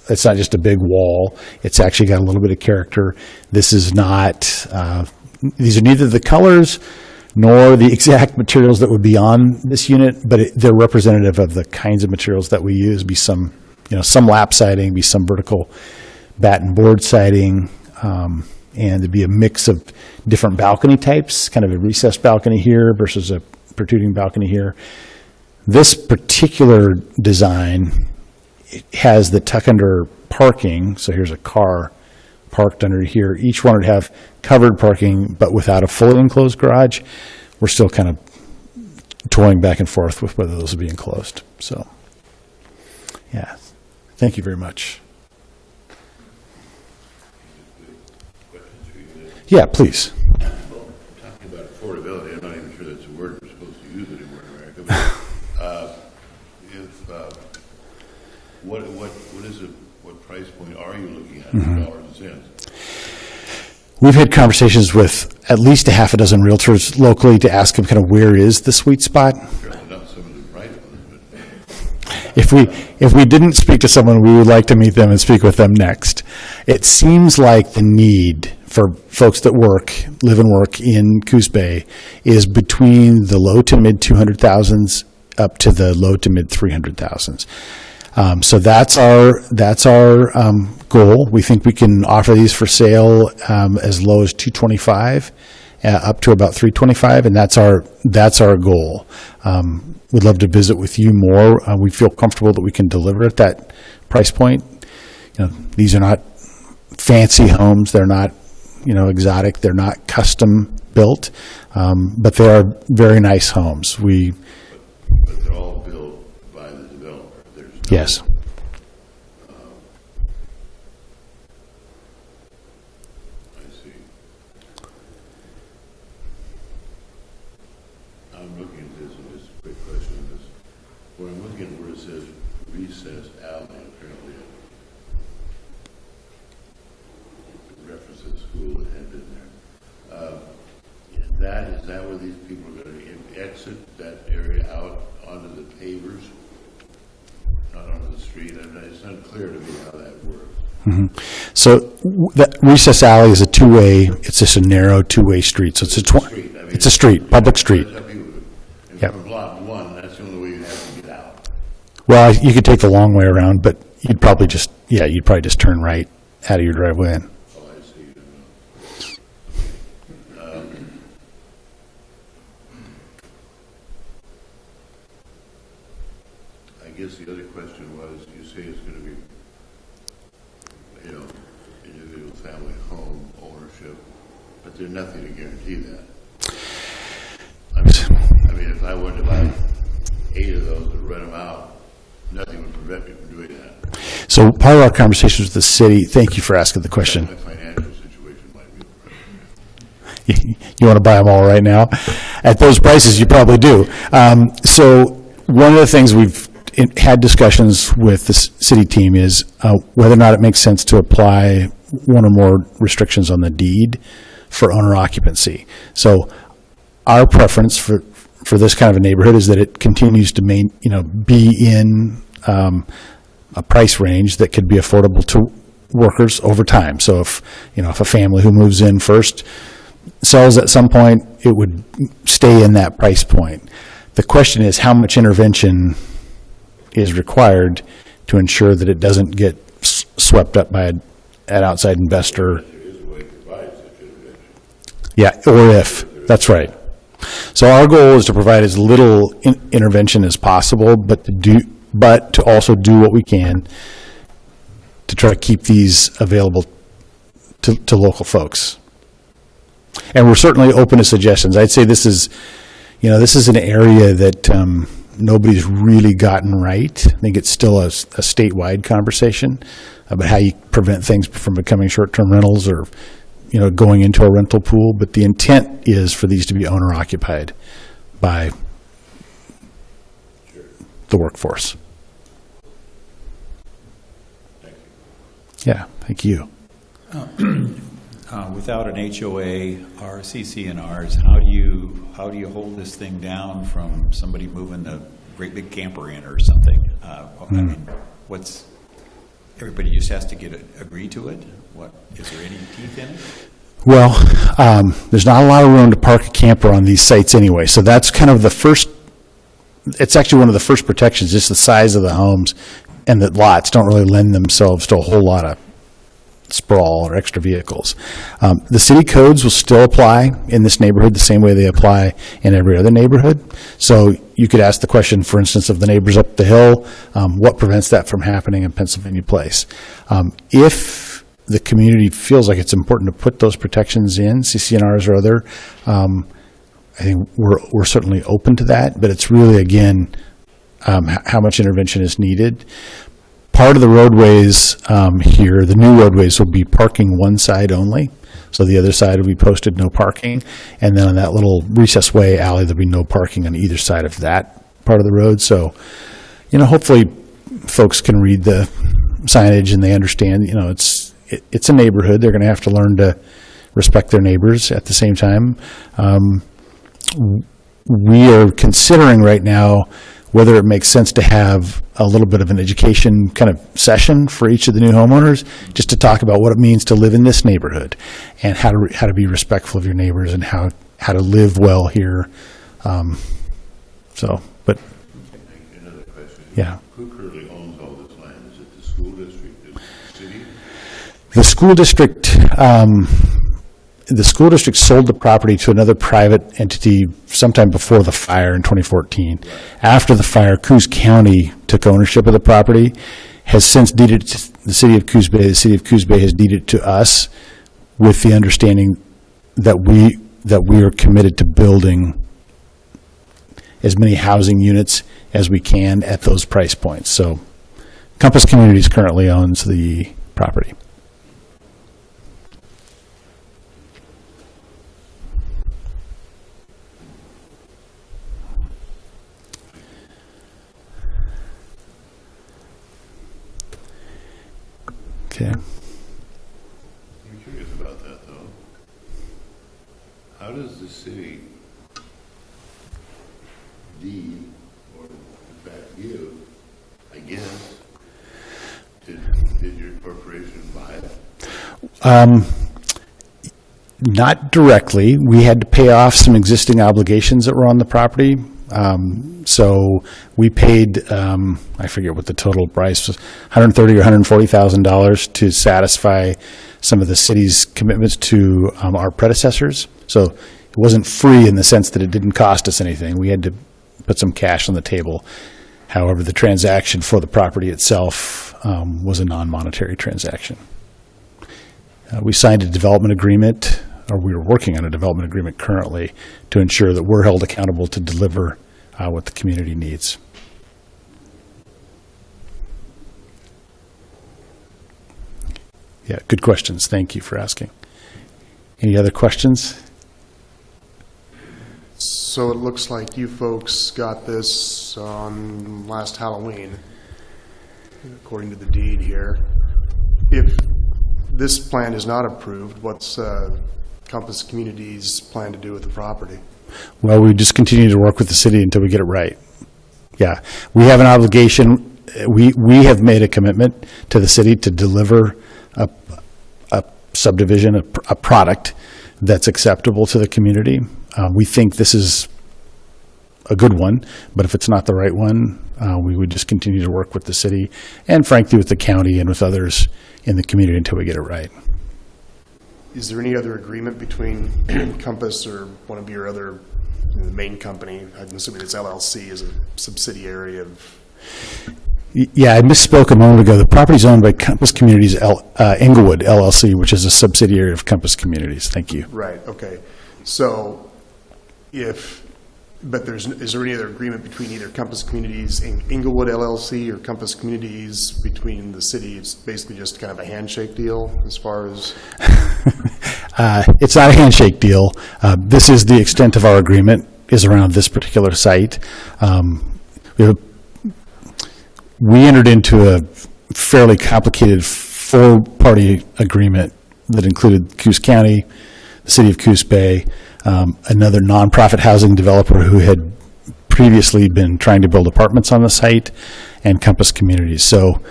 it's not just a big wall. It's actually got a little bit of character. This is not, these are neither the colors nor the exact materials that would be on this unit, but they're representative of the kinds of materials that we use. Be some lap siding, be some vertical batten board siding, and there'd be a mix of different balcony types, kind of a recessed balcony here versus a protruding balcony here. This particular design, it has the tuck under parking, so here's a car parked under here. Each one would have covered parking, but without a fully enclosed garage. We're still kind of toying back and forth with whether those will be enclosed. So, yeah, thank you very much. Yeah, please. Well, talking about affordability, I'm not even sure that's a word we're supposed to use anymore in America. But what price point are you looking at in dollars and cents? We've had conversations with at least a half a dozen realtors locally to ask them kind of where is the sweet spot. Certainly not some of the right ones, but If we didn't speak to someone, we would like to meet them and speak with them next. It seems like the need for folks that live and work in Coos Bay is between the low to mid 200,000s up to the low to mid 300,000s. So that's our goal. We think we can offer these for sale as low as $225 up to about $325, and that's our goal. We'd love to visit with you more. We feel comfortable that we can deliver at that price point. These are not fancy homes. They're not exotic. They're not custom built, but they are very nice homes. But they're all built by the developer. There's no, Yes. I see. I'm looking at this, and just a quick question on this. When I'm looking at where it says Recess Alley, apparently a reference to the school that had been there. Is that where these people are going to exit that area out onto the pavers, not onto the street? I mean, it's unclear to me how that works. So that Recess Alley is a two-way, it's just a narrow two-way street. So it's it's a street, public street. Yep. From lot 1, that's the only way you have to get out. Well, you could take the long way around, but you'd probably just turn right out of your driveway in. Oh, I see. I guess the other question was, you say it's going to be, individual family home ownership, but there's nothing to guarantee that. I mean, if I wanted to buy 8 of those and rent them out, nothing would prevent me from doing that. So part of our conversations with the city, thank you for asking the question. My financial situation might be. You want to buy them all right now? At those prices, you probably do. So one of the things we've had discussions with the city team is whether or not it makes sense to apply one or more restrictions on the deed for owner occupancy. So our preference for this kind of a neighborhood is that it continues to be in a price range that could be affordable to workers over time. So if a family who moves in first sells at some point, it would stay in that price point. The question is how much intervention is required to ensure that it doesn't get swept up by an outside investor. There is a way to provide such intervention. Yeah, or if, that's right. So our goal is to provide as little intervention as possible, but to also do what we can to try to keep these available to local folks. And we're certainly open to suggestions. I'd say this is an area that nobody's really gotten right. I think it's still a statewide conversation about how you prevent things from becoming short-term rentals or going into a rental pool, but the intent is for these to be owner-occupied by the workforce. Yeah, thank you. Without an HOA or CC&Rs, how do you hold this thing down from somebody moving a great big camper in or something? I mean, everybody just has to agree to it? Is there any teeth in it? Well, there's not a lot of room to park a camper on these sites anyway, so that's kind of it's actually one of the first protections, just the size of the homes and the lots don't really lend themselves to a whole lot of sprawl or extra vehicles. The city codes will still apply in this neighborhood the same way they apply in every other neighborhood. So you could ask the question, for instance, of the neighbors up the hill, what prevents that from happening in Pennsylvania Place? If the community feels like it's important to put those protections in, CC&Rs or other, I think we're certainly open to that, but it's really, again, how much intervention is needed. Part of the roadways here, the new roadways, will be parking one side only. So the other side will be posted no parking. And then on that little Recess Way alley, there'll be no parking on either side of that part of the road. So, hopefully folks can read the signage and they understand, it's a neighborhood. They're going to have to learn to respect their neighbors at the same time. We are considering right now whether it makes sense to have a little bit of an education kind of session for each of the new homeowners, just to talk about what it means to live in this neighborhood and how to be respectful of your neighbors and how to live well here. But Another question. yeah. Who currently owns all this land? Is it the school district, the city? The school district sold the property to another private entity sometime before the fire in 2014. Right. After the fire, Coos County took ownership of the property, has since deeded it to the city of Coos Bay. The city of Coos Bay has deeded it to us with the understanding that we are committed to building as many housing units as we can at those price points. So Compass Communities currently owns the property. Okay. I'm curious about that, though. How does the city deed, or in fact give, I guess, did your corporation buy it? Not directly. We had to pay off some existing obligations that were on the property. So we paid, I forget what the total price was, $130,000 or $140,000 to satisfy some of the city's commitments to our predecessors. So it wasn't free in the sense that it didn't cost us anything. We had to put some cash on the table. However, the transaction for the property itself was a non-monetary transaction. We signed a development agreement, or we are working on a development agreement currently to ensure that we're held accountable to deliver what the community needs. Yeah, good questions. Thank you for asking. Any other questions? So it looks like you folks got this on last Halloween, according to the deed here. If this plan is not approved, what's Compass Communities plan to do with the property? Well, we just continue to work with the city until we get it right. Yeah, we have an obligation. We have made a commitment to the city to deliver a subdivision, a product that's acceptable to the community. We think this is a good one, but if it's not the right one, we would just continue to work with the city and frankly with the county and with others in the community until we get it right. Is there any other agreement between Compass or one of your other, the main company, I'm assuming it's LLC, is a subsidiary of? Yeah, I misspoke a moment ago. The property is owned by Compass Communities Englewood LLC, which is a subsidiary of Compass Communities. Thank you. Right, okay. So is there any other agreement between either Compass Communities and Englewood LLC or Compass Communities between the city? It's basically just kind of a handshake deal as far as? It's not a handshake deal. This is the extent of our agreement is around this particular site. We entered into a fairly complicated four-party agreement that included Coos County, the city of Coos Bay, another nonprofit housing developer who had previously been trying to build apartments on the site, and Compass Communities. So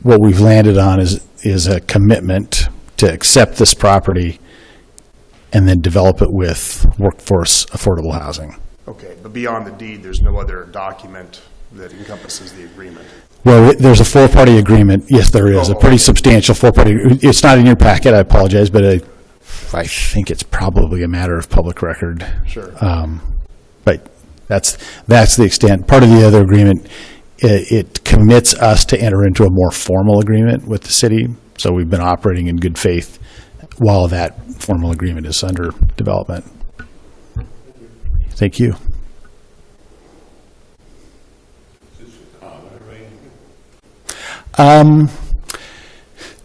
what we've landed on is a commitment to accept this property and then develop it with workforce affordable housing. Okay, but beyond the deed, there's no other document that encompasses the agreement? Well, there's a four-party agreement. Yes, there is. A pretty substantial four-party. It's not in your packet, I apologize, but I think it's probably a matter of public record. Sure. But that's the extent. Part of the other agreement, it commits us to enter into a more formal agreement with the city. So we've been operating in good faith while that formal agreement is under development. Thank you. Is this a common arrangement?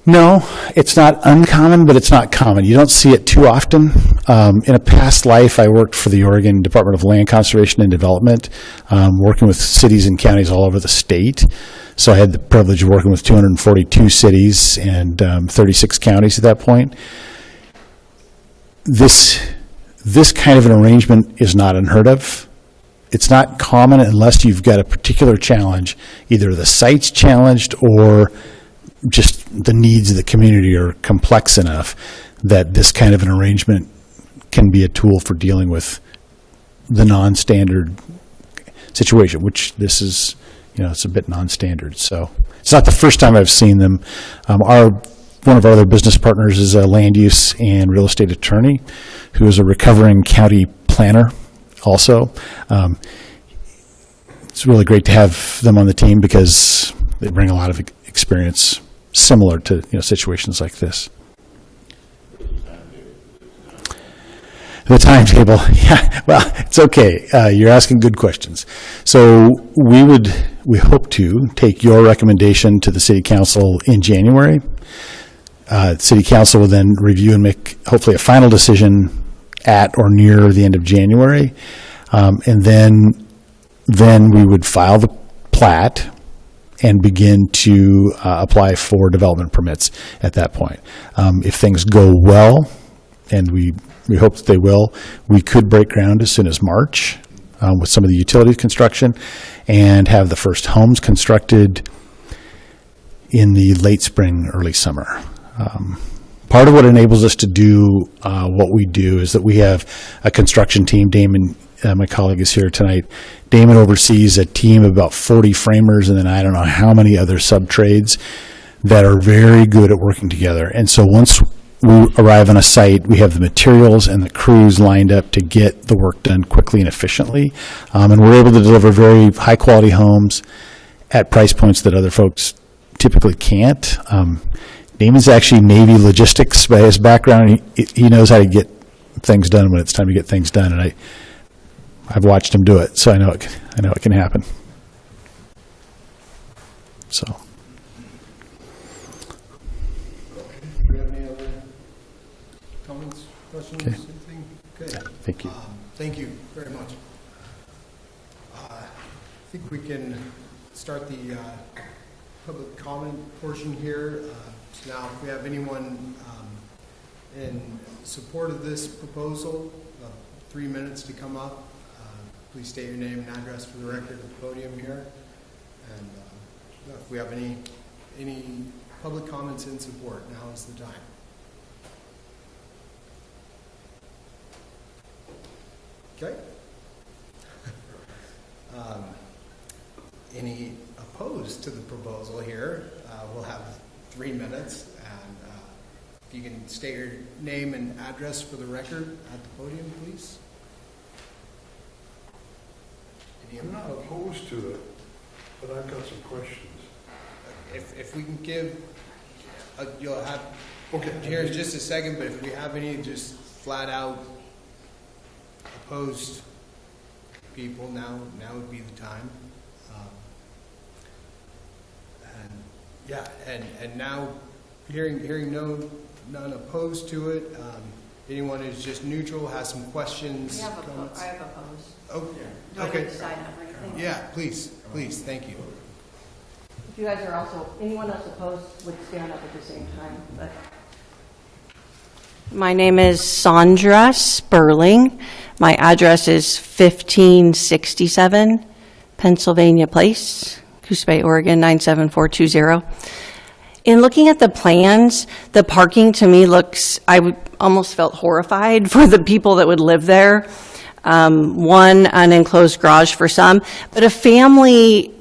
No, it's not uncommon, but it's not common. You don't see it too often. In a past life, I worked for the Oregon Department of Land Conservation and Development, working with cities and counties all over the state. So I had the privilege of working with 242 cities and 36 counties at that point. This kind of an arrangement is not unheard of. It's not common unless you've got a particular challenge, either the site's challenged or just the needs of the community are complex enough that this kind of an arrangement can be a tool for dealing with the non-standard situation, which this is, it's a bit non-standard. So it's not the first time I've seen them. One of our other business partners is a land use and real estate attorney who is a recovering county planner also. It's really great to have them on the team because they bring a lot of experience similar to situations like this. The timetable, yeah, well, it's okay. You're asking good questions. So we hope to take your recommendation to the City Council in January. City Council will then review and make hopefully a final decision at or near the end of January. And then we would file the plat and begin to apply for development permits at that point. If things go well, and we hope that they will, we could break ground as soon as March with some of the utility construction and have the first homes constructed in the late spring, early summer. Part of what enables us to do what we do is that we have a construction team. Damon, my colleague, is here tonight. Damon oversees a team of about 40 framers and then I don't know how many other sub-trades that are very good at working together. And so once we arrive on a site, we have the materials and the crews lined up to get the work done quickly and efficiently. And we're able to deliver very high-quality homes at price points that other folks typically can't. Damon's actually Navy logistics by his background. He knows how to get things done when it's time to get things done, and I've watched him do it, so I know it can happen. So. Do we have any other comments, questions, Okay. anything? Good. Thank you. Thank you very much. I think we can start the public comment portion here. So now, if we have anyone in support of this proposal, 3 minutes to come up. Please state your name and address for the record at the podium here. And if we have any public comments in support, now is the time. Okay. Any opposed to the proposal here? We'll have 3 minutes, and if you can state your name and address for the record at the podium, please. I'm not opposed to it, but I've got some questions. If we can give, you'll have, Okay. here in just a second, but if we have any just flat out opposed people, now would be the time. And now, hearing none opposed to it, anyone who's just neutral, has some questions, comments? I have opposed. Oh, Do I okay. need to sign up or anything? Yeah, please, thank you. If you guys are also, anyone else opposed would stand up at the same time, but. My name is Sandra Sperling. My address is 1567 Pennsylvania Place, Coos Bay, Oregon, 97420. In looking at the plans, the parking to me looks, almost felt horrified for the people that would live there. One, an enclosed garage for some, but a family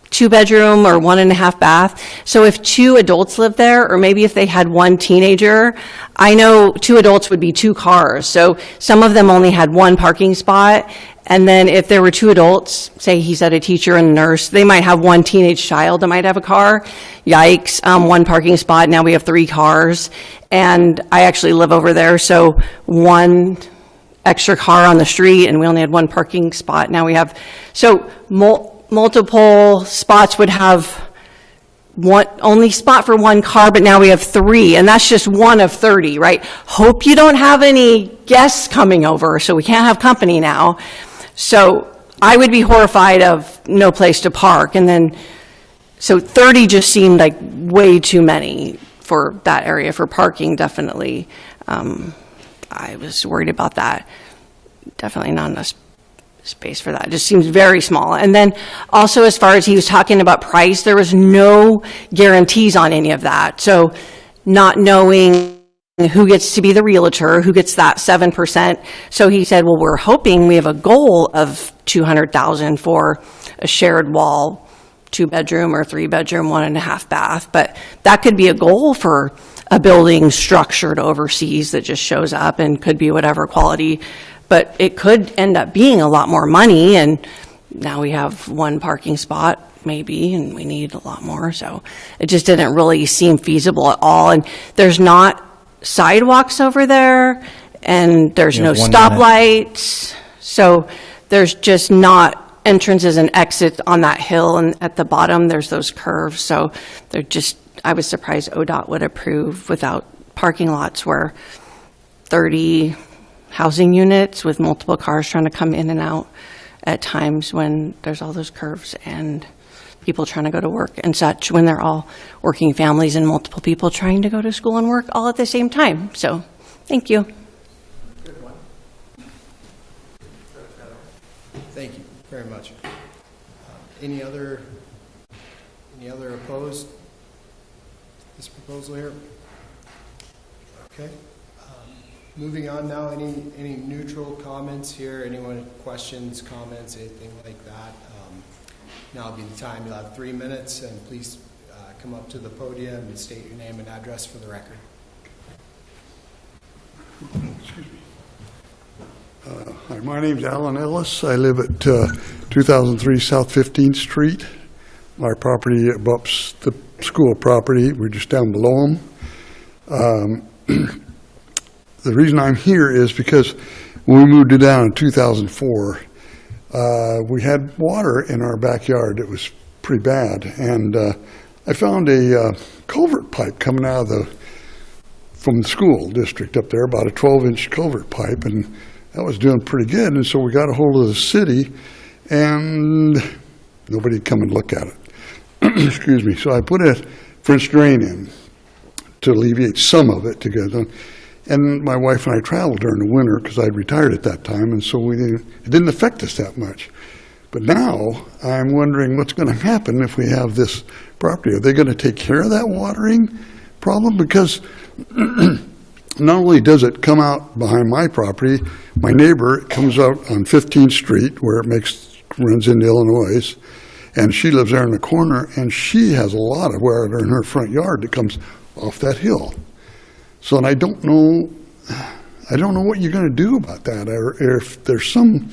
2-bedroom or 1.5 bath. So if 2 adults live there, or maybe if they had 1 teenager, I know 2 adults would be 2 cars. So some of them only had 1 parking spot. And then if there were 2 adults, say he said a teacher and a nurse, they might have 1 teenage child that might have a car. Yikes, 1 parking spot, now we have 3 cars. And I actually live over there, so 1 extra car on the street, and we only had 1 parking spot. Now we have, so multiple spots would have only spot for 1 car, but now we have 3, and that's just 1 of 30, right? Hope you don't have any guests coming over, so we can't have company now. So I would be horrified of no place to park, and then, so 30 just seemed like way too many for that area for parking, definitely. I was worried about that. Definitely not enough space for that. It just seems very small. And then also, as far as he was talking about price, there was no guarantees on any of that. So not knowing who gets to be the realtor, who gets that 7%. So he said, well, we're hoping we have a goal of $200,000 for a shared wall, 2-bedroom or 3-bedroom, 1.5 bath. But that could be a goal for a building structured overseas that just shows up and could be whatever quality. But it could end up being a lot more money, and now we have 1 parking spot maybe, and we need a lot more. So it just didn't really seem feasible at all. And there's not sidewalks over there, and there's no stoplights. So there's just not entrances and exits on that hill, and at the bottom there's those curves. So they're just, I was surprised ODOT would approve without parking lots where 30 housing units with multiple cars trying to come in and out at times when there's all those curves and people trying to go to work and such, when they're all working families and multiple people trying to go to school and work all at the same time. So, thank you. Good one. Thank you very much. Any other opposed to this proposal here? Okay. Moving on now, any neutral comments here? Anyone, questions, comments, anything like that? Now would be the time. You'll have 3 minutes, and please come up to the podium and state your name and address for the record. Excuse me. Hi, my name's Alan Ellis. I live at 2003 South 15th Street. My property abuts the school property. We're just down below them. The reason I'm here is because when we moved it down in 2004, we had water in our backyard. It was pretty bad. And I found a culvert pipe coming out of from the school district up there, about a 12-inch culvert pipe, and that was doing pretty good. And so we got a hold of the city, and nobody would come and look at it. Excuse me. So I put a French drain in to alleviate some of it to get done. And my wife and I traveled during the winter because I'd retired at that time, and so it didn't affect us that much. But now I'm wondering what's going to happen if we have this property. Are they going to take care of that watering problem? Because not only does it come out behind my property, my neighbor comes out on 15th Street where it runs into Illinois, and she lives there in the corner, and she has a lot of water in her front yard that comes off that hill. So, and I don't know what you're going to do about that, or if there's some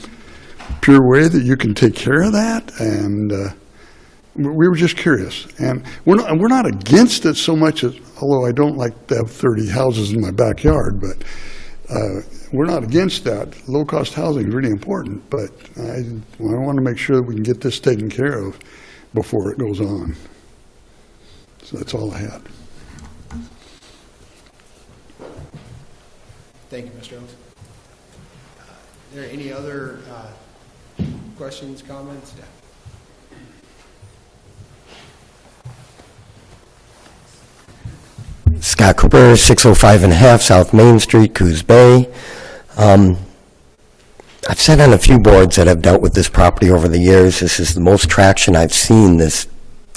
pure way that you can take care of that. And we were just curious, and we're not against it so much as, although I don't like to have 30 houses in my backyard, but we're not against that. Low-cost housing is really important, but I want to make sure that we can get this taken care of before it goes on. So that's all I had. Thank you, Mr. Oaks. Are there any other questions, comments? Yeah. Scott Cooper, 605 and a half South Main Street, Coos Bay. I've sat on a few boards that have dealt with this property over the years. This is the most traction I've seen this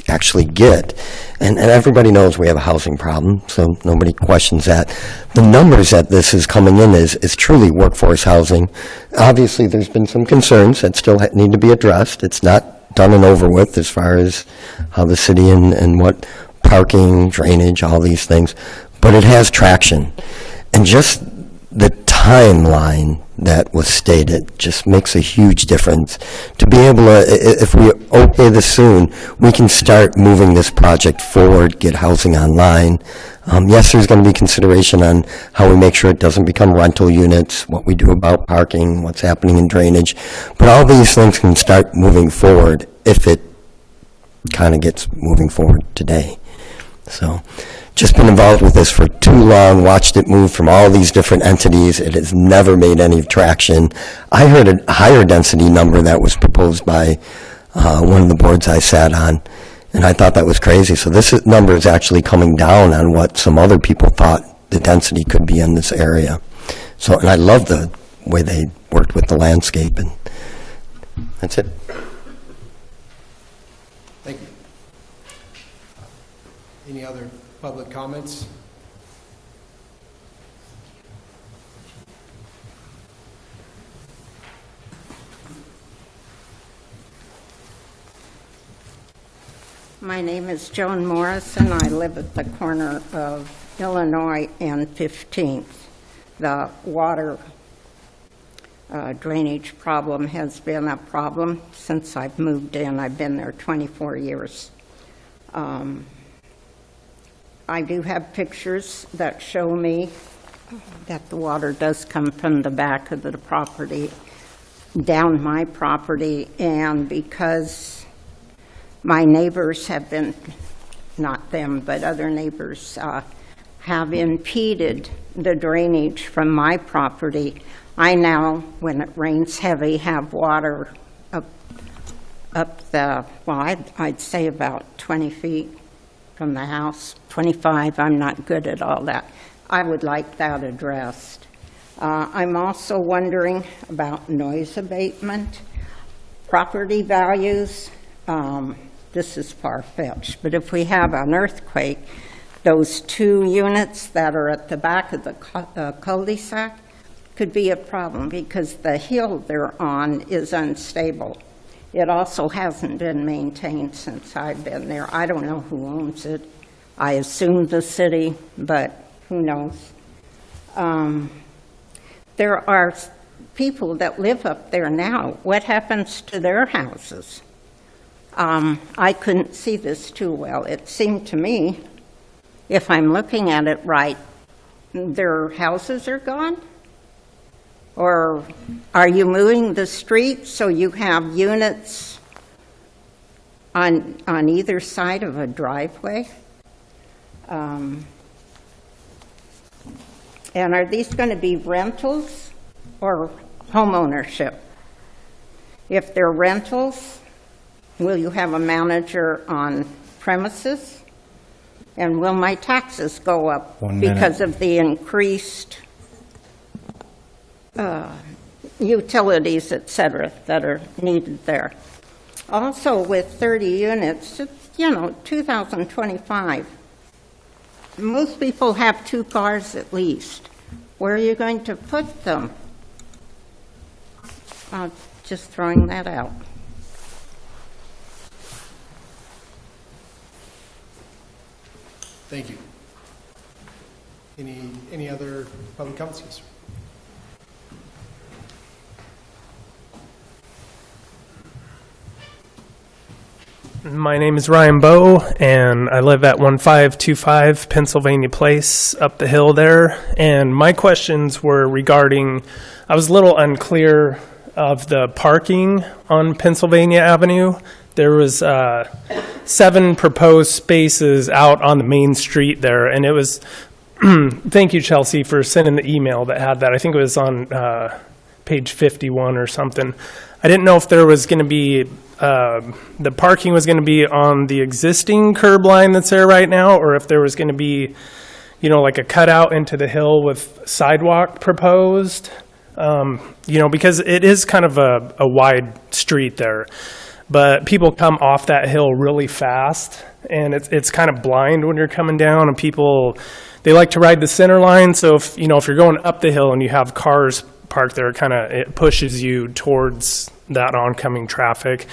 actually get. And everybody knows we have a housing problem, so nobody questions that. The numbers that this is coming in is truly workforce housing. Obviously, there's been some concerns that still need to be addressed. It's not done and over with as far as how the city and what parking, drainage, all these things, but it has traction. And just the timeline that was stated just makes a huge difference. To be able to, if we okay this soon, we can start moving this project forward, get housing online. Yes, there's going to be consideration on how we make sure it doesn't become rental units, what we do about parking, what's happening in drainage, but all these things can start moving forward if it kind of gets moving forward today. So, just been involved with this for too long, watched it move from all these different entities. It has never made any traction. I heard a higher density number that was proposed by one of the boards I sat on, and I thought that was crazy. So this number is actually coming down on what some other people thought the density could be in this area. So, and I love the way they worked with the landscape, and that's it. Thank you. Any other public comments? My name is Joan Morrison. I live at the corner of Illinois and 15th. The water drainage problem has been a problem since I've moved in. I've been there 24 years. I do have pictures that show me that the water does come from the back of the property down my property, and because my neighbors have been, not them, but other neighbors have impeded the drainage from my property, I now, when it rains heavy, have water up the, well, I'd say about 20 feet from the house, 25, I'm not good at all that. I would like that addressed. I'm also wondering about noise abatement, property values. This is far-fetched, but if we have an earthquake, those 2 units that are at the back of the cul-de-sac could be a problem because the hill they're on is unstable. It also hasn't been maintained since I've been there. I don't know who owns it. I assume the city, but who knows? There are people that live up there now. What happens to their houses? I couldn't see this too well. It seemed to me, if I'm looking at it right, their houses are gone? Or are you moving the street so you have units on either side of a driveway? And are these going to be rentals or home ownership? If they're rentals, will you have a manager on premises? And will my taxes go up because of the increased utilities, et cetera, that are needed there? Also, with 30 units, 2025, most people have 2 cars at least. Where are you going to put them? Just throwing that out. Thank you. Any other public comments? Yes, sir. My name is Ryan Bowe, and I live at 1525 Pennsylvania Place up the hill there. And my questions were regarding, I was a little unclear of the parking on Pennsylvania Avenue. There was 7 proposed spaces out on the main street there, and it was, thank you, Chelsea, for sending the email that had that. I think it was on page 51 or something. I didn't know if there was going to be, the parking was going to be on the existing curb line that's there right now, or if there was going to be, like a cutout into the hill with sidewalk proposed, because it is kind of a wide street there. But people come off that hill really fast, and it's kind of blind when you're coming down, and people, they like to ride the center line, so if you're going up the hill and you have cars parked there, it pushes you towards that oncoming traffic.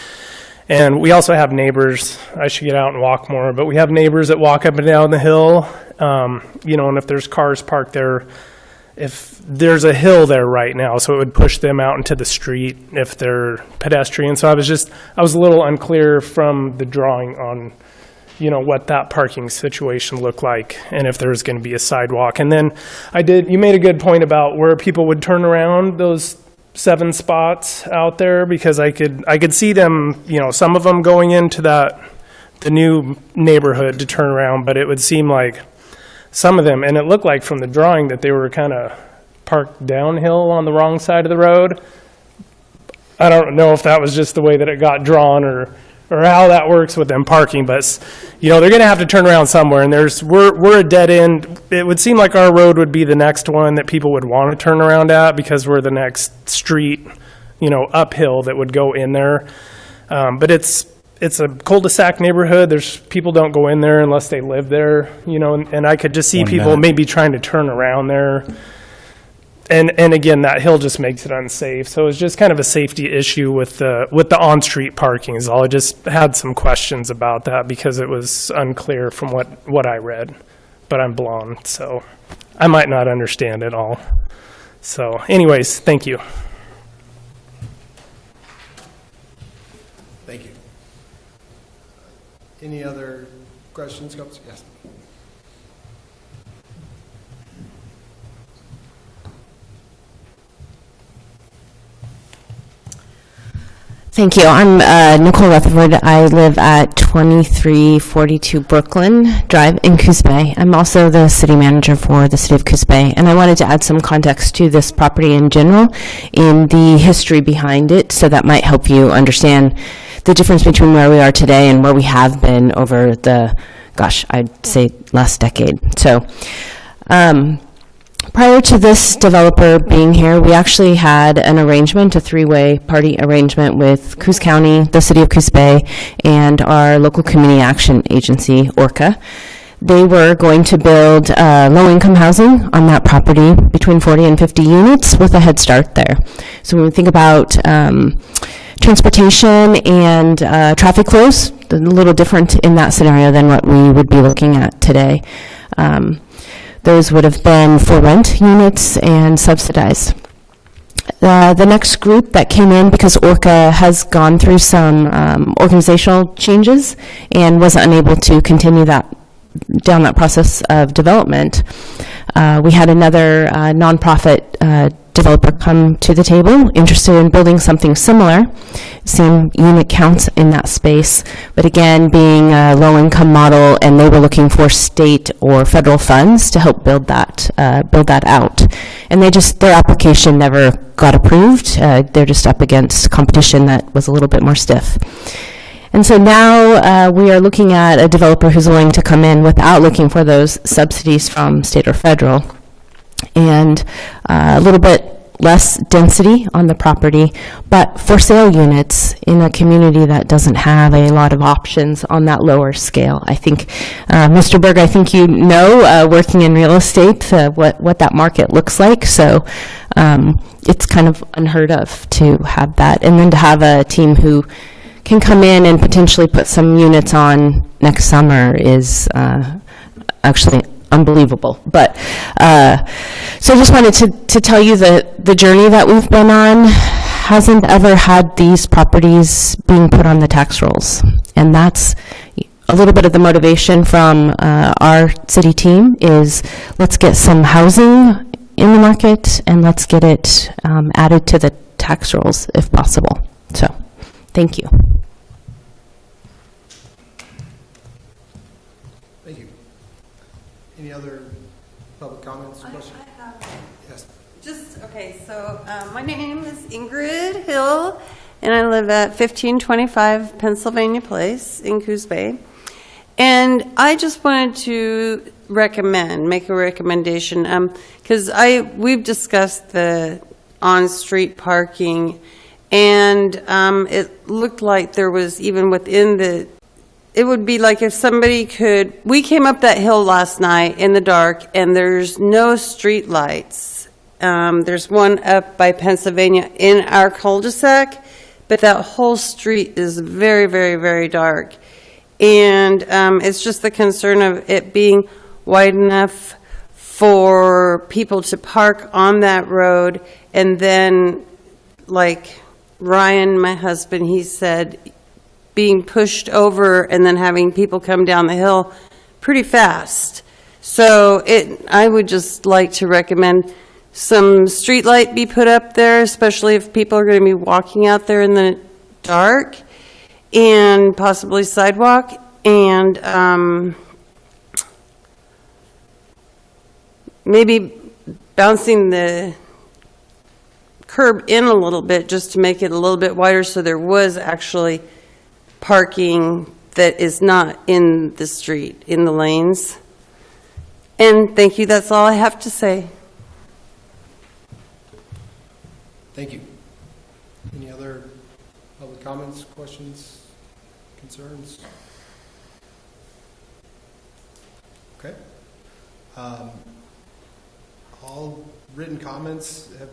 And we also have neighbors, I should get out and walk more, but we have neighbors that walk up and down the hill, and if there's cars parked there, if there's a hill there right now, so it would push them out into the street if they're pedestrian. So I was a little unclear from the drawing on, what that parking situation looked like and if there's going to be a sidewalk. And then you made a good point about where people would turn around those 7 spots out there, because I could see them, some of them going into the new neighborhood to turn around, but it would seem like some of them, and it looked like from the drawing that they were kind of parked downhill on the wrong side of the road. I don't know if that was just the way that it got drawn or how that works with them parking, but they're going to have to turn around somewhere, and we're a dead end. It would seem like our road would be the next one that people would want to turn around at, because we're the next street, uphill that would go in there. But it's a cul-de-sac neighborhood. People don't go in there unless they live there, and I could just see people maybe trying to turn around there. And again, that hill just makes it unsafe. So it's just kind of a safety issue with the on-street parking is all. I just had some questions about that because it was unclear from what I read. But I'm blonde, so I might not understand it all. So anyways, thank you. Thank you. Any other questions, comments? Yes. Thank you. I'm Nicole Rutherford. I live at 2342 Brooklyn Drive in Coos Bay. I'm also the city manager for the city of Coos Bay, and I wanted to add some context to this property in general in the history behind it, so that might help you understand the difference between where we are today and where we have been over the, gosh, I'd say last decade. So, prior to this developer being here, we actually had an arrangement, a three-way party arrangement with Coos County, the city of Coos Bay, and our local community action agency, ORCA. They were going to build low-income housing on that property, between 40 and 50 units, with a head start there. So when we think about transportation and traffic flows, a little different in that scenario than what we would be looking at today. Those would have been for rent units and subsidized. The next group that came in, because ORCA has gone through some organizational changes and was unable to continue down that process of development, we had another nonprofit developer come to the table, interested in building something similar, same unit counts in that space, but again, being a low-income model, and they were looking for state or federal funds to help build that out. And their application never got approved. They're just up against competition that was a little bit more stiff. And so now we are looking at a developer who's willing to come in without looking for those subsidies from state or federal, and a little bit less density on the property, but for sale units in a community that doesn't have a lot of options on that lower scale. I think, Mr. Berg, I think you know, working in real estate, what that market looks like. So it's kind of unheard of to have that. And then to have a team who can come in and potentially put some units on next summer is actually unbelievable. But so I just wanted to tell you that the journey that we've been on hasn't ever had these properties being put on the tax rolls, and that's a little bit of the motivation from our city team is let's get some housing in the market and let's get it added to the tax rolls if possible. So thank you. Thank you. Any other public comments, questions? Yes. Okay, so my name is Ingrid Hill, and I live at 1525 Pennsylvania Place in Coos Bay. And I just wanted to make a recommendation, because we've discussed the on-street parking, and it looked like there was even within it would be like if somebody we came up that hill last night in the dark, and there's no street lights. There's one up by Pennsylvania in our cul-de-sac, but that whole street is very, very, very dark. And it's just the concern of it being wide enough for people to park on that road, and then, like Ryan, my husband, he said, being pushed over and then having people come down the hill pretty fast. So I would just like to recommend some street light be put up there, especially if people are going to be walking out there in the dark, and possibly sidewalk, and maybe bouncing the curb in a little bit just to make it a little bit wider, so there was actually parking that is not in the street, in the lanes. And thank you, that's all I have to say. Thank you. Any other public comments, questions, concerns? Okay. All written comments have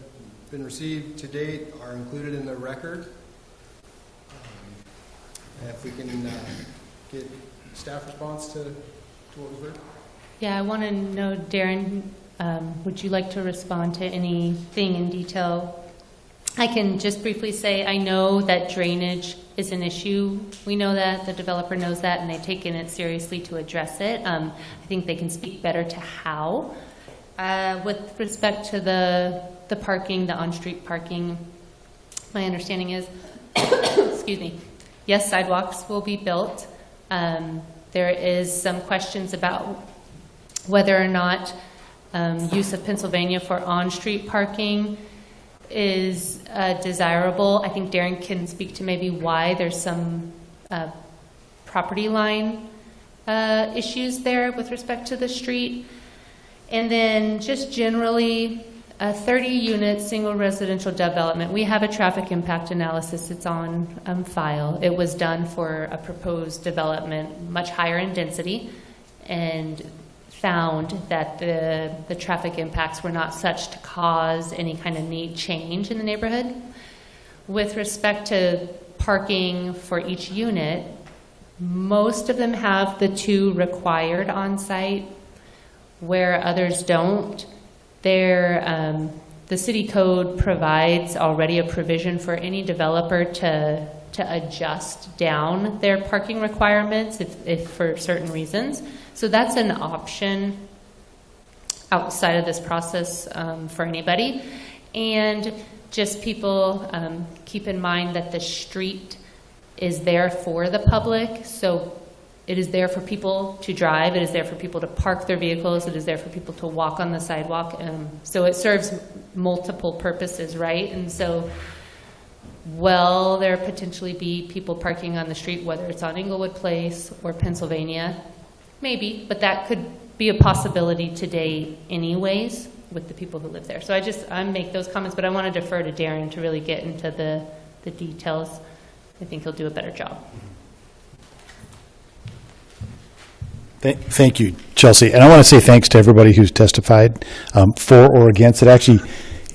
been received to date, are included in the record. If we can get staff response to what was heard. Yeah, I want to know, Darren, would you like to respond to anything in detail? I can just briefly say I know that drainage is an issue. We know that, the developer knows that, and they've taken it seriously to address it. I think they can speak better to how. With respect to the parking, the on-street parking, my understanding is excuse me, yes, sidewalks will be built. There is some questions about whether or not use of Pennsylvania for on-street parking is desirable. I think Darren can speak to maybe why there's some property line issues there with respect to the street. And then just generally, a 30-unit single residential development. We have a traffic impact analysis. It's on file. It was done for a proposed development much higher in density and found that the traffic impacts were not such to cause any kind of need change in the neighborhood. With respect to parking for each unit, most of them have the 2 required on-site, where others don't. The city code provides already a provision for any developer to adjust down their parking requirements if for certain reasons. So that's an option outside of this process for anybody. And just people keep in mind that the street is there for the public. So it is there for people to drive. It is there for people to park their vehicles. It is there for people to walk on the sidewalk. So it serves multiple purposes, right? And so, will there potentially be people parking on the street, whether it's on Englewood Place or Pennsylvania? Maybe, but that could be a possibility today anyways with the people who live there. So I make those comments, but I want to defer to Darren to really get into the details. I think he'll do a better job. Thank you, Chelsea. And I want to say thanks to everybody who's testified for or against it. Actually,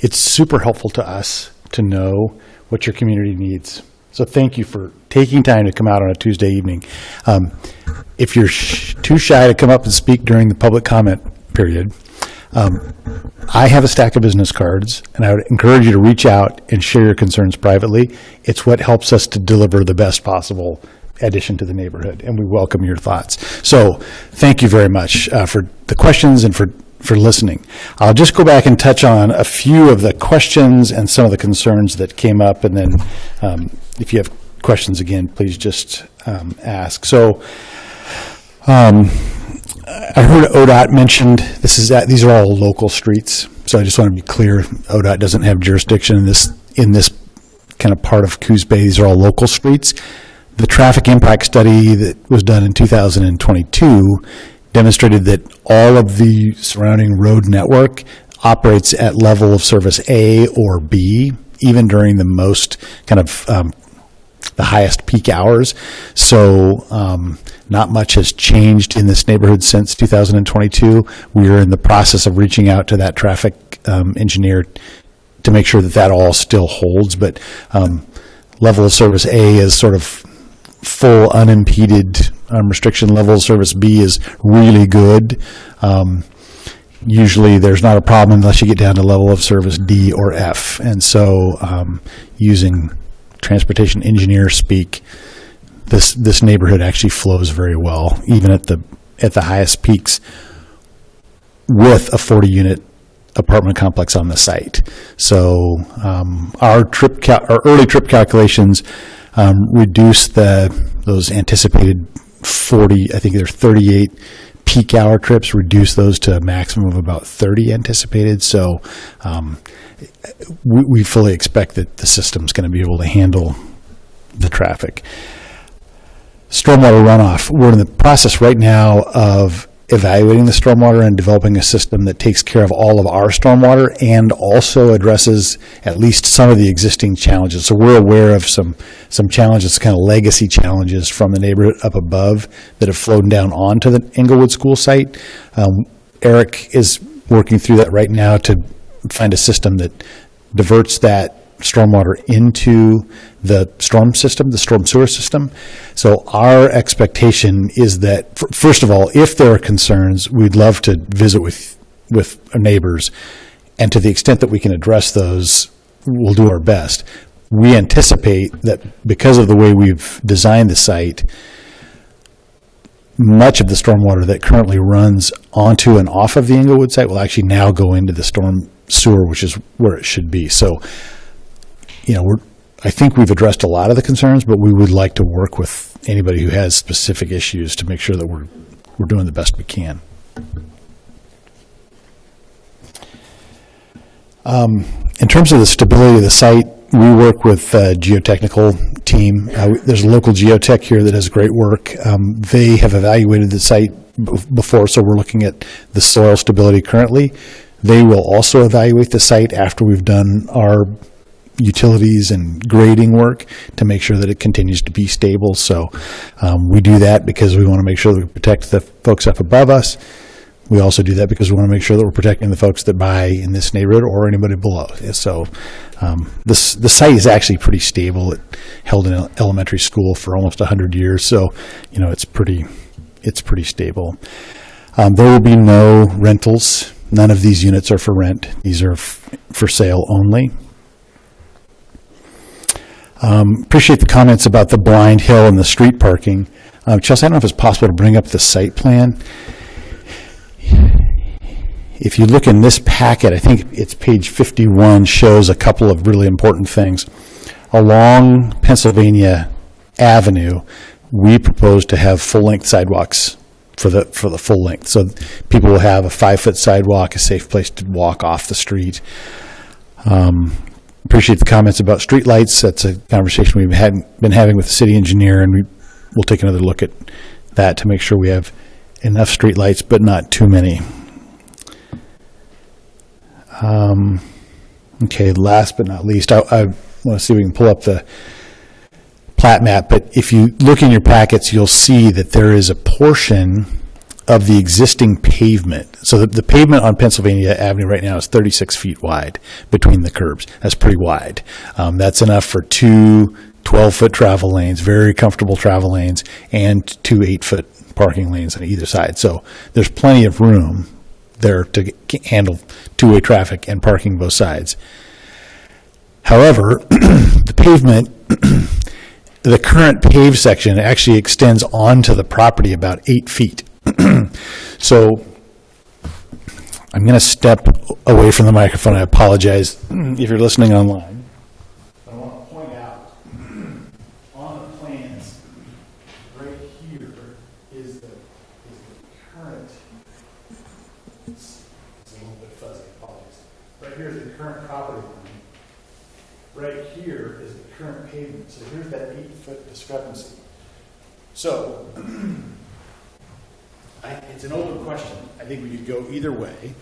it's super helpful to us to know what your community needs. So thank you for taking time to come out on a Tuesday evening. If you're too shy to come up and speak during the public comment period, I have a stack of business cards, and I would encourage you to reach out and share your concerns privately. It's what helps us to deliver the best possible addition to the neighborhood, and we welcome your thoughts. So thank you very much for the questions and for listening. I'll just go back and touch on a few of the questions and some of the concerns that came up, and then if you have questions again, please just ask. So I heard ODOT mentioned these are all local streets, so I just want to be clear, ODOT doesn't have jurisdiction in this kind of part of Coos Bay. These are all local streets. The traffic impact study that was done in 2022 demonstrated that all of the surrounding road network operates at level of service A or B, even during the most kind of the highest peak hours. So not much has changed in this neighborhood since 2022. We are in the process of reaching out to that traffic engineer to make sure that all still holds. But level of service A is sort of full unimpeded restriction. Level of service B is really good. Usually there's not a problem unless you get down to level of service D or F. And so using transportation engineer speak, this neighborhood actually flows very well, even at the highest peaks, with a 40-unit apartment complex on the site. So our early trip calculations reduce those anticipated 40, I think there's 38 peak hour trips, reduce those to a maximum of about 30 anticipated. So we fully expect that the system's going to be able to handle the traffic. Stormwater runoff. We're in the process right now of evaluating the stormwater and developing a system that takes care of all of our stormwater and also addresses at least some of the existing challenges. So we're aware of some challenges, kind of legacy challenges from the neighborhood up above that have flowed down onto the Englewood school site. Eric is working through that right now to find a system that diverts that stormwater into the storm system, the storm sewer system. So our expectation is that, first of all, if there are concerns, we'd love to visit with our neighbors, and to the extent that we can address those, we'll do our best. We anticipate that because of the way we've designed the site, much of the stormwater that currently runs onto and off of the Englewood site will actually now go into the storm sewer, which is where it should be. So, I think we've addressed a lot of the concerns, but we would like to work with anybody who has specific issues to make sure that we're doing the best we can. In terms of the stability of the site, we work with a geotechnical team. There's a local geotech here that does great work. They have evaluated the site before, so we're looking at the soil stability currently. They will also evaluate the site after we've done our utilities and grading work to make sure that it continues to be stable. So we do that because we want to make sure that we protect the folks up above us. We also do that because we want to make sure that we're protecting the folks that buy in this neighborhood or anybody below. So the site is actually pretty stable. It held an elementary school for almost 100 years, so it's pretty stable. There will be no rentals. None of these units are for rent. These are for sale only. Appreciate the comments about the blind hill and the street parking. Chelsea, I don't know if it's possible to bring up the site plan. If you look in this packet, I think it's page 51, shows a couple of really important things. Along Pennsylvania Avenue, we propose to have full-length sidewalks for the full length. So people will have a 5-foot sidewalk, a safe place to walk off the street. Appreciate the comments about streetlights. That's a conversation we've been having with the city engineer, and we'll take another look at that to make sure we have enough streetlights, but not too many. Okay, last but not least, I want to see if we can pull up the plat map, but if you look in your packets, you'll see that there is a portion of the existing pavement. So the pavement on Pennsylvania Avenue right now is 36 feet wide between the curbs. That's pretty wide. That's enough for two 12-foot travel lanes, very comfortable travel lanes, and two 8-foot parking lanes on either side. So there's plenty of room there to handle two-way traffic and parking both sides. However, the pavement, the current paved section actually extends onto the property about 8 feet. So I'm going to step away from the microphone. I apologize if you're listening online. But I want to point out on the plans right here is the current. It's a little bit fuzzy. Apologies. Right here is the current property line. Right here is the current pavement. So here's that 8-foot discrepancy. So it's an open question. I think we could go either way.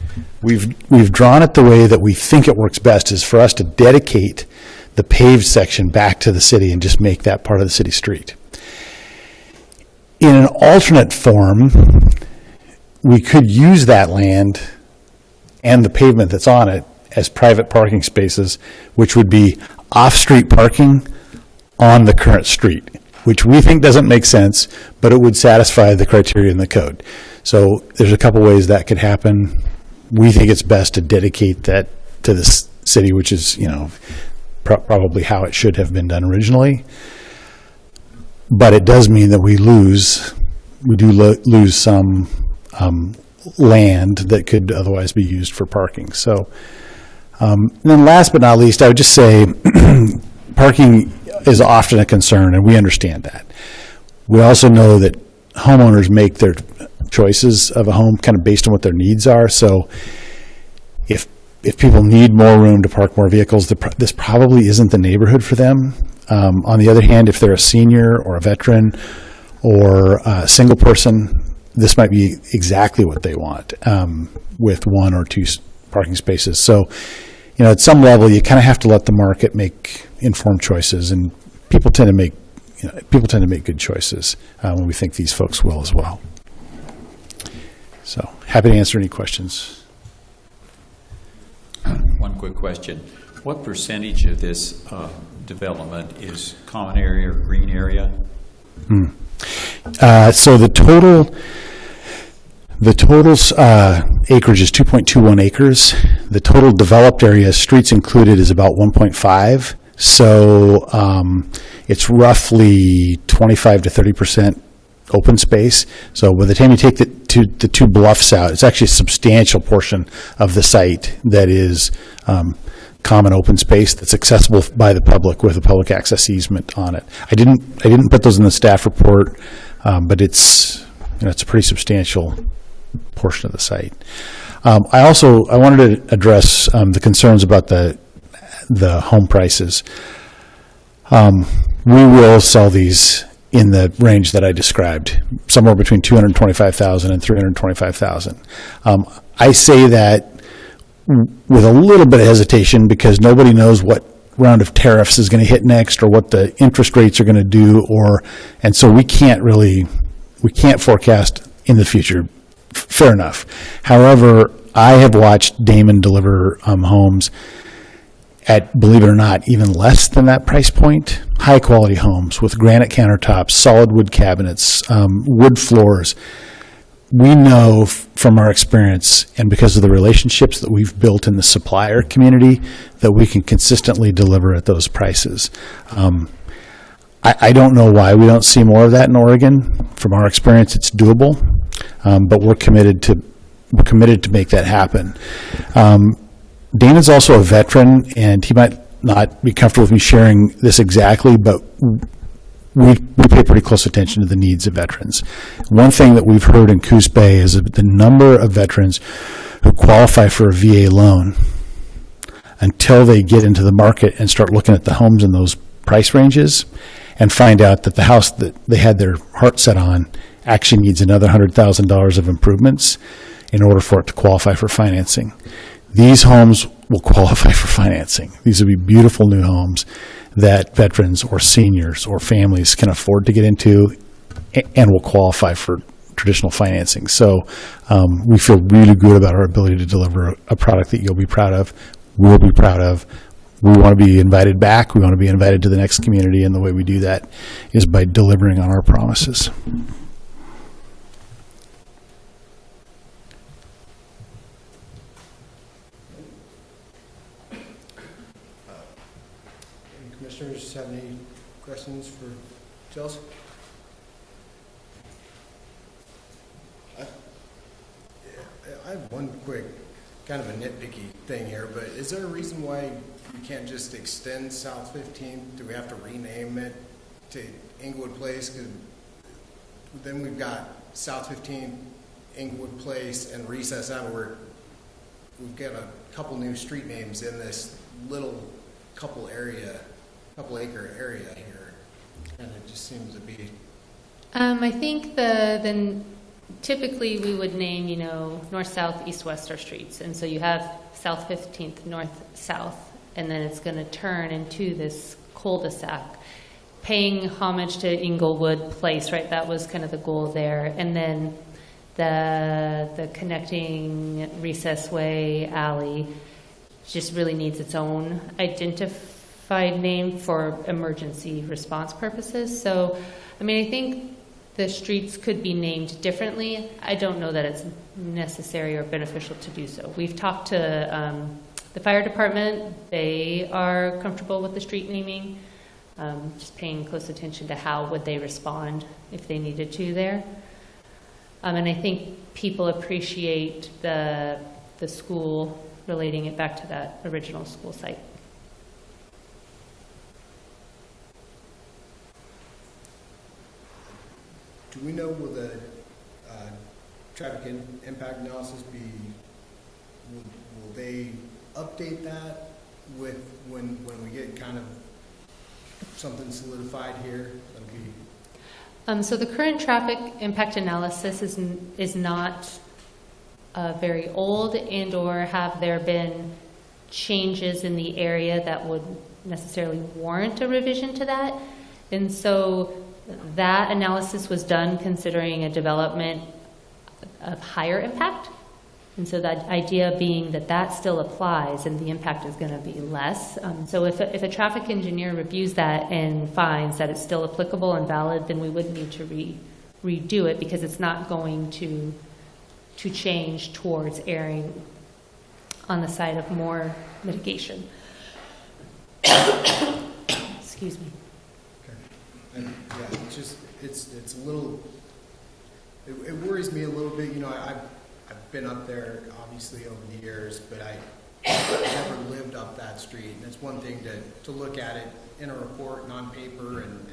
We've drawn it the way that we think it works best, is for us to dedicate the paved section back to the city and just make that part of the city street. In an alternate form, we could use that land and the pavement that's on it as private parking spaces, which would be off-street parking on the current street, which we think doesn't make sense, but it would satisfy the criteria in the code. So there's a couple ways that could happen. We think it's best to dedicate that to the city, which is, probably how it should have been done originally. But it does mean that we do lose some land that could otherwise be used for parking. So, and then last but not least, I would just say parking is often a concern, and we understand that. We also know that homeowners make their choices of a home kind of based on what their needs are. So if people need more room to park more vehicles, this probably isn't the neighborhood for them. On the other hand, if they're a senior or a veteran or a single person, this might be exactly what they want with one or two parking spaces. So, at some level, you kind of have to let the market make informed choices, and people tend to make good choices when we think these folks will as well. So, happy to answer any questions. One quick question. What percentage of this development is common area or green area? So the total acreage is 2.21 acres. The total developed area, streets included, is about 1.5. So it's roughly 25 to 30% open space. So by the time you take the two bluffs out, it's actually a substantial portion of the site that is common open space that's accessible by the public with a public access easement on it. I didn't put those in the staff report, but it's a pretty substantial portion of the site. I wanted to address the concerns about the home prices. We will sell these in the range that I described, somewhere between $225,000 and $325,000. I say that with a little bit of hesitation because nobody knows what round of tariffs is going to hit next or what the interest rates are going to do, and so we can't forecast in the future. Fair enough. However, I have watched Damon deliver homes at, believe it or not, even less than that price point. High quality homes with granite countertops, solid wood cabinets, wood floors. We know from our experience and because of the relationships that we've built in the supplier community that we can consistently deliver at those prices. I don't know why we don't see more of that in Oregon. From our experience, it's doable, but we're committed to make that happen. Damon's also a veteran, and he might not be comfortable with me sharing this exactly, but we pay pretty close attention to the needs of veterans. One thing that we've heard in Coos Bay is that the number of veterans who qualify for a VA loan until they get into the market and start looking at the homes in those price ranges and find out that the house that they had their heart set on actually needs another $100,000 of improvements in order for it to qualify for financing. These homes will qualify for financing. These will be beautiful new homes that veterans or seniors or families can afford to get into and will qualify for traditional financing. So we feel really good about our ability to deliver a product that you'll be proud of, we'll be proud of. We want to be invited back. We want to be invited to the next community, and the way we do that is by delivering on our promises. Commissioners have any questions for Chelsea? I have one quick, kind of a nitpicky thing here, but is there a reason why you can't just extend South 15th? Do we have to rename it to Inglewood Place? Because then we've got South 15th, Inglewood Place, and Recess out where we've got a couple new street names in this little couple acre area here, and it just seems to be. I think typically we would name, north, south, east, west are streets, and so you have South 15th, north, south, and then it's going to turn into this cul-de-sac, paying homage to Inglewood Place, right? That was kind of the goal there, and then the connecting Recess Way alley just really needs its own identified name for emergency response purposes. So, I think the streets could be named differently. I don't know that it's necessary or beneficial to do so. We've talked to the fire department. They are comfortable with the street naming, just paying close attention to how would they respond if they needed to there. And I think people appreciate the school, relating it back to that original school site. Do we know, will the traffic impact analysis be, will they update that with when we get kind of something solidified here? That'll be. So the current traffic impact analysis is not very old, and/or have there been changes in the area that would necessarily warrant a revision to that. And so that analysis was done considering a development of higher impact. And so that idea being that still applies and the impact is going to be less. So if a traffic engineer reviews that and finds that it's still applicable and valid, then we would need to redo it, because it's not going to change towards erring on the side of more mitigation. Excuse me. And yeah, it's a little, it worries me a little bit. I've been up there obviously over the years, but never lived up that street. And it's one thing to look at it in a report and on paper and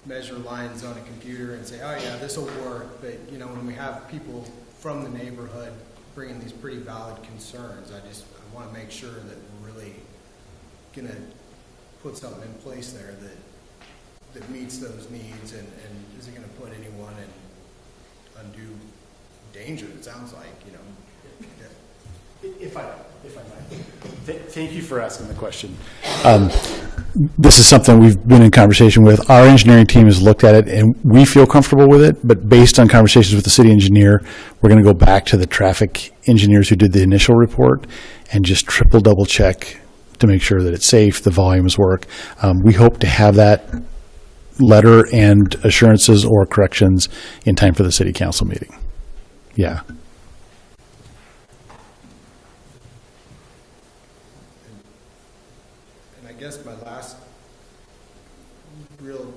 measure lines on a computer and say, oh yeah, this will work. But you know, when we have people from the neighborhood bringing these pretty valid concerns, I want to make sure that we're really going to put something in place there that meets those needs and isn't going to put anyone in undue danger, it sounds like, you know. If I might. Thank you for asking the question. This is something we've been in conversation with. Our engineering team has looked at it, and we feel comfortable with it, but based on conversations with the city engineer, we're going to go back to the traffic engineers who did the initial report and just triple, double check to make sure that it's safe, the volumes work. We hope to have that letter and assurances or corrections in time for the city council meeting. Yeah. I guess my last real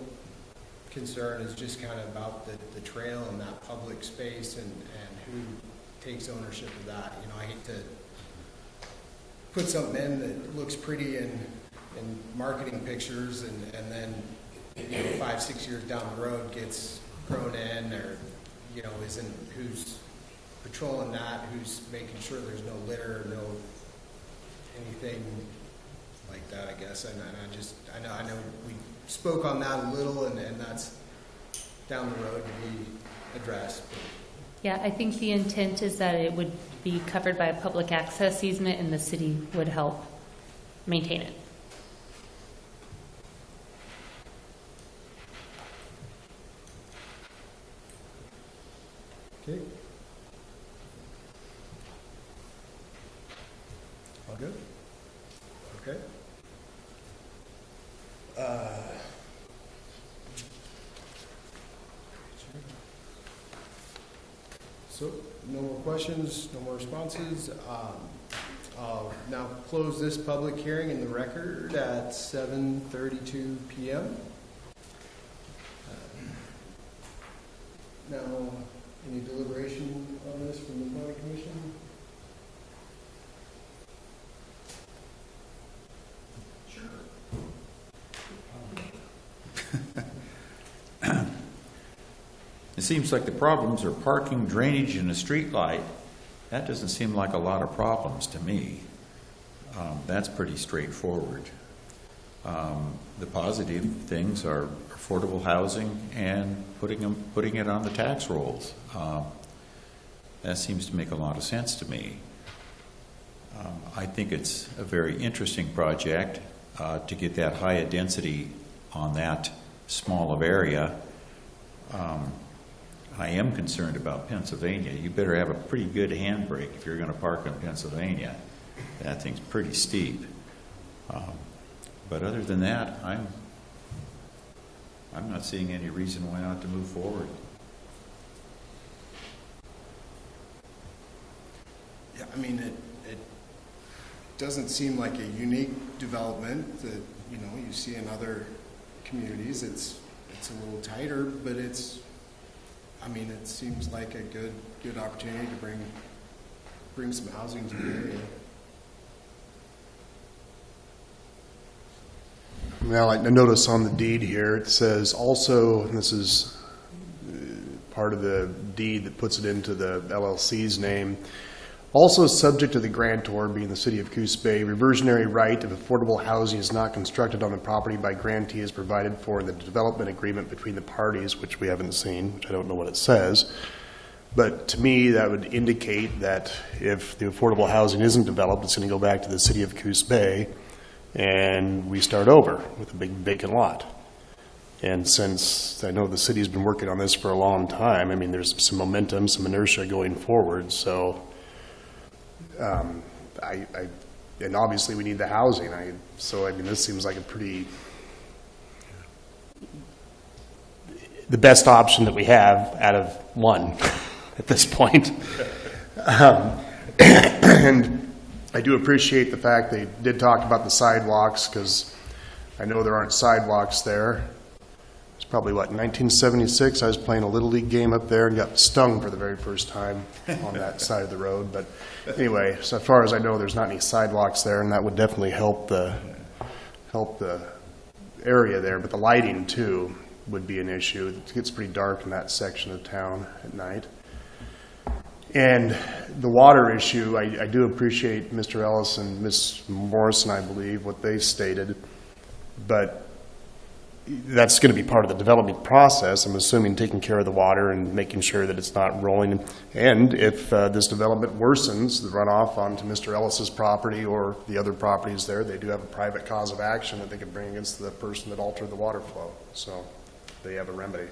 concern is just kind of about the trail and that public space and who takes ownership of that. You know, I hate to put something in that looks pretty in marketing pictures and then, you know, 5-6 years down the road gets thrown in, or, you know, who's patrolling that, who's making sure there's no litter, no anything like that, I guess. And I know we spoke on that a little, and that's down the road to be addressed. Yeah, I think the intent is that it would be covered by a public access easement and the city would help maintain it. Okay. All good? Okay. So, no more questions, no more responses. I'll now close this public hearing in the record at 7:32 p.m. Now, any deliberation on this from the planning commission? It seems like the problems are parking, drainage, and a street light. That doesn't seem like a lot of problems to me. That's pretty straightforward. The positive things are affordable housing and putting it on the tax rolls. That seems to make a lot of sense to me. I think it's a very interesting project to get that high a density on that small of area. I am concerned about Pennsylvania. You better have a pretty good handbrake if you're going to park in Pennsylvania. That thing's pretty steep. But other than that, I'm not seeing any reason why not to move forward. Yeah, I mean, it doesn't seem like a unique development that, you know, you see in other communities. It's a little tighter, but it seems like a good opportunity to bring some housing to the area. Now, I notice on the deed here, it says also, and this is part of the deed that puts it into the LLC's name, also subject to the grantor being the city of Coos Bay, reversionary right of affordable housing is not constructed on the property by grantee is provided for in the development agreement between the parties, which we haven't seen, which I don't know what it says. But to me, that would indicate that if the affordable housing isn't developed, it's going to go back to the city of Coos Bay, and we start over with a big vacant lot. And since I know the city's been working on this for a long time, I mean, there's some momentum, some inertia going forward, so and obviously we need the housing. So this seems like a pretty, the best option that we have out of one at this point. And I do appreciate the fact they did talk about the sidewalks, because I know there aren't sidewalks there. It's probably, 1976, I was playing a Little League game up there and got stung for the very first time on that side of the road. But anyway, so as far as I know, there's not any sidewalks there, and that would definitely help the area there. But the lighting, too, would be an issue. It gets pretty dark in that section of town at night. And the water issue, I do appreciate Mr. Ellis and Ms. Morrison, I believe, what they stated. But that's going to be part of the development process, I'm assuming, taking care of the water and making sure that it's not rolling. And if this development worsens the runoff onto Mr. Ellis's property or the other properties there, they do have a private cause of action that they can bring against the person that altered the water flow. So they have a remedy.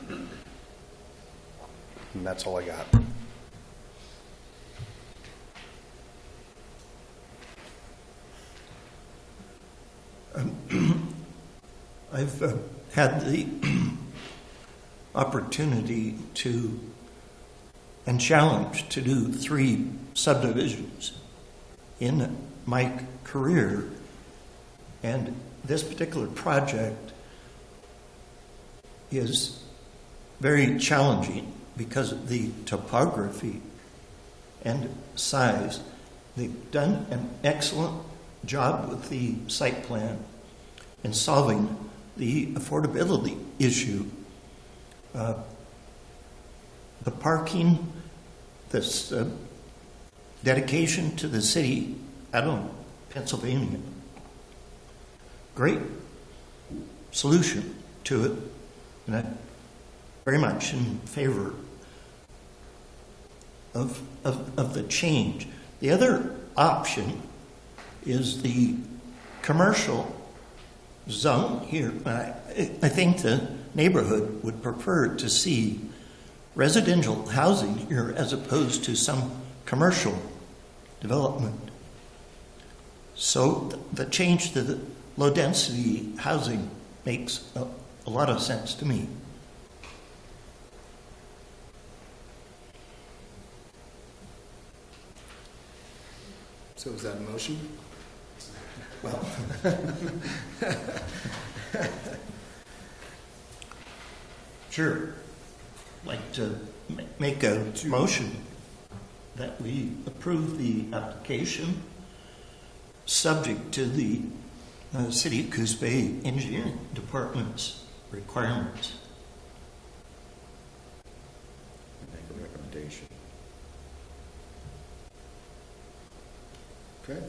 And that's all I got. I've had the opportunity to and challenged to do 3 subdivisions in my career, and this particular project is very challenging because of the topography and size. They've done an excellent job with the site plan in solving the affordability issue. The parking, this dedication to the city, I don't know, Pennsylvania. Great solution to it, and I'm very much in favor of the change. The other option is the commercial zone here. I think the neighborhood would prefer to see residential housing here as opposed to some commercial development. So the change to the low-density housing makes a lot of sense to me. So is that a motion? Well, sure. I'd like to make a motion that we approve the application subject to the City of Coos Bay Engineering Department's requirements. Make a recommendation. Okay.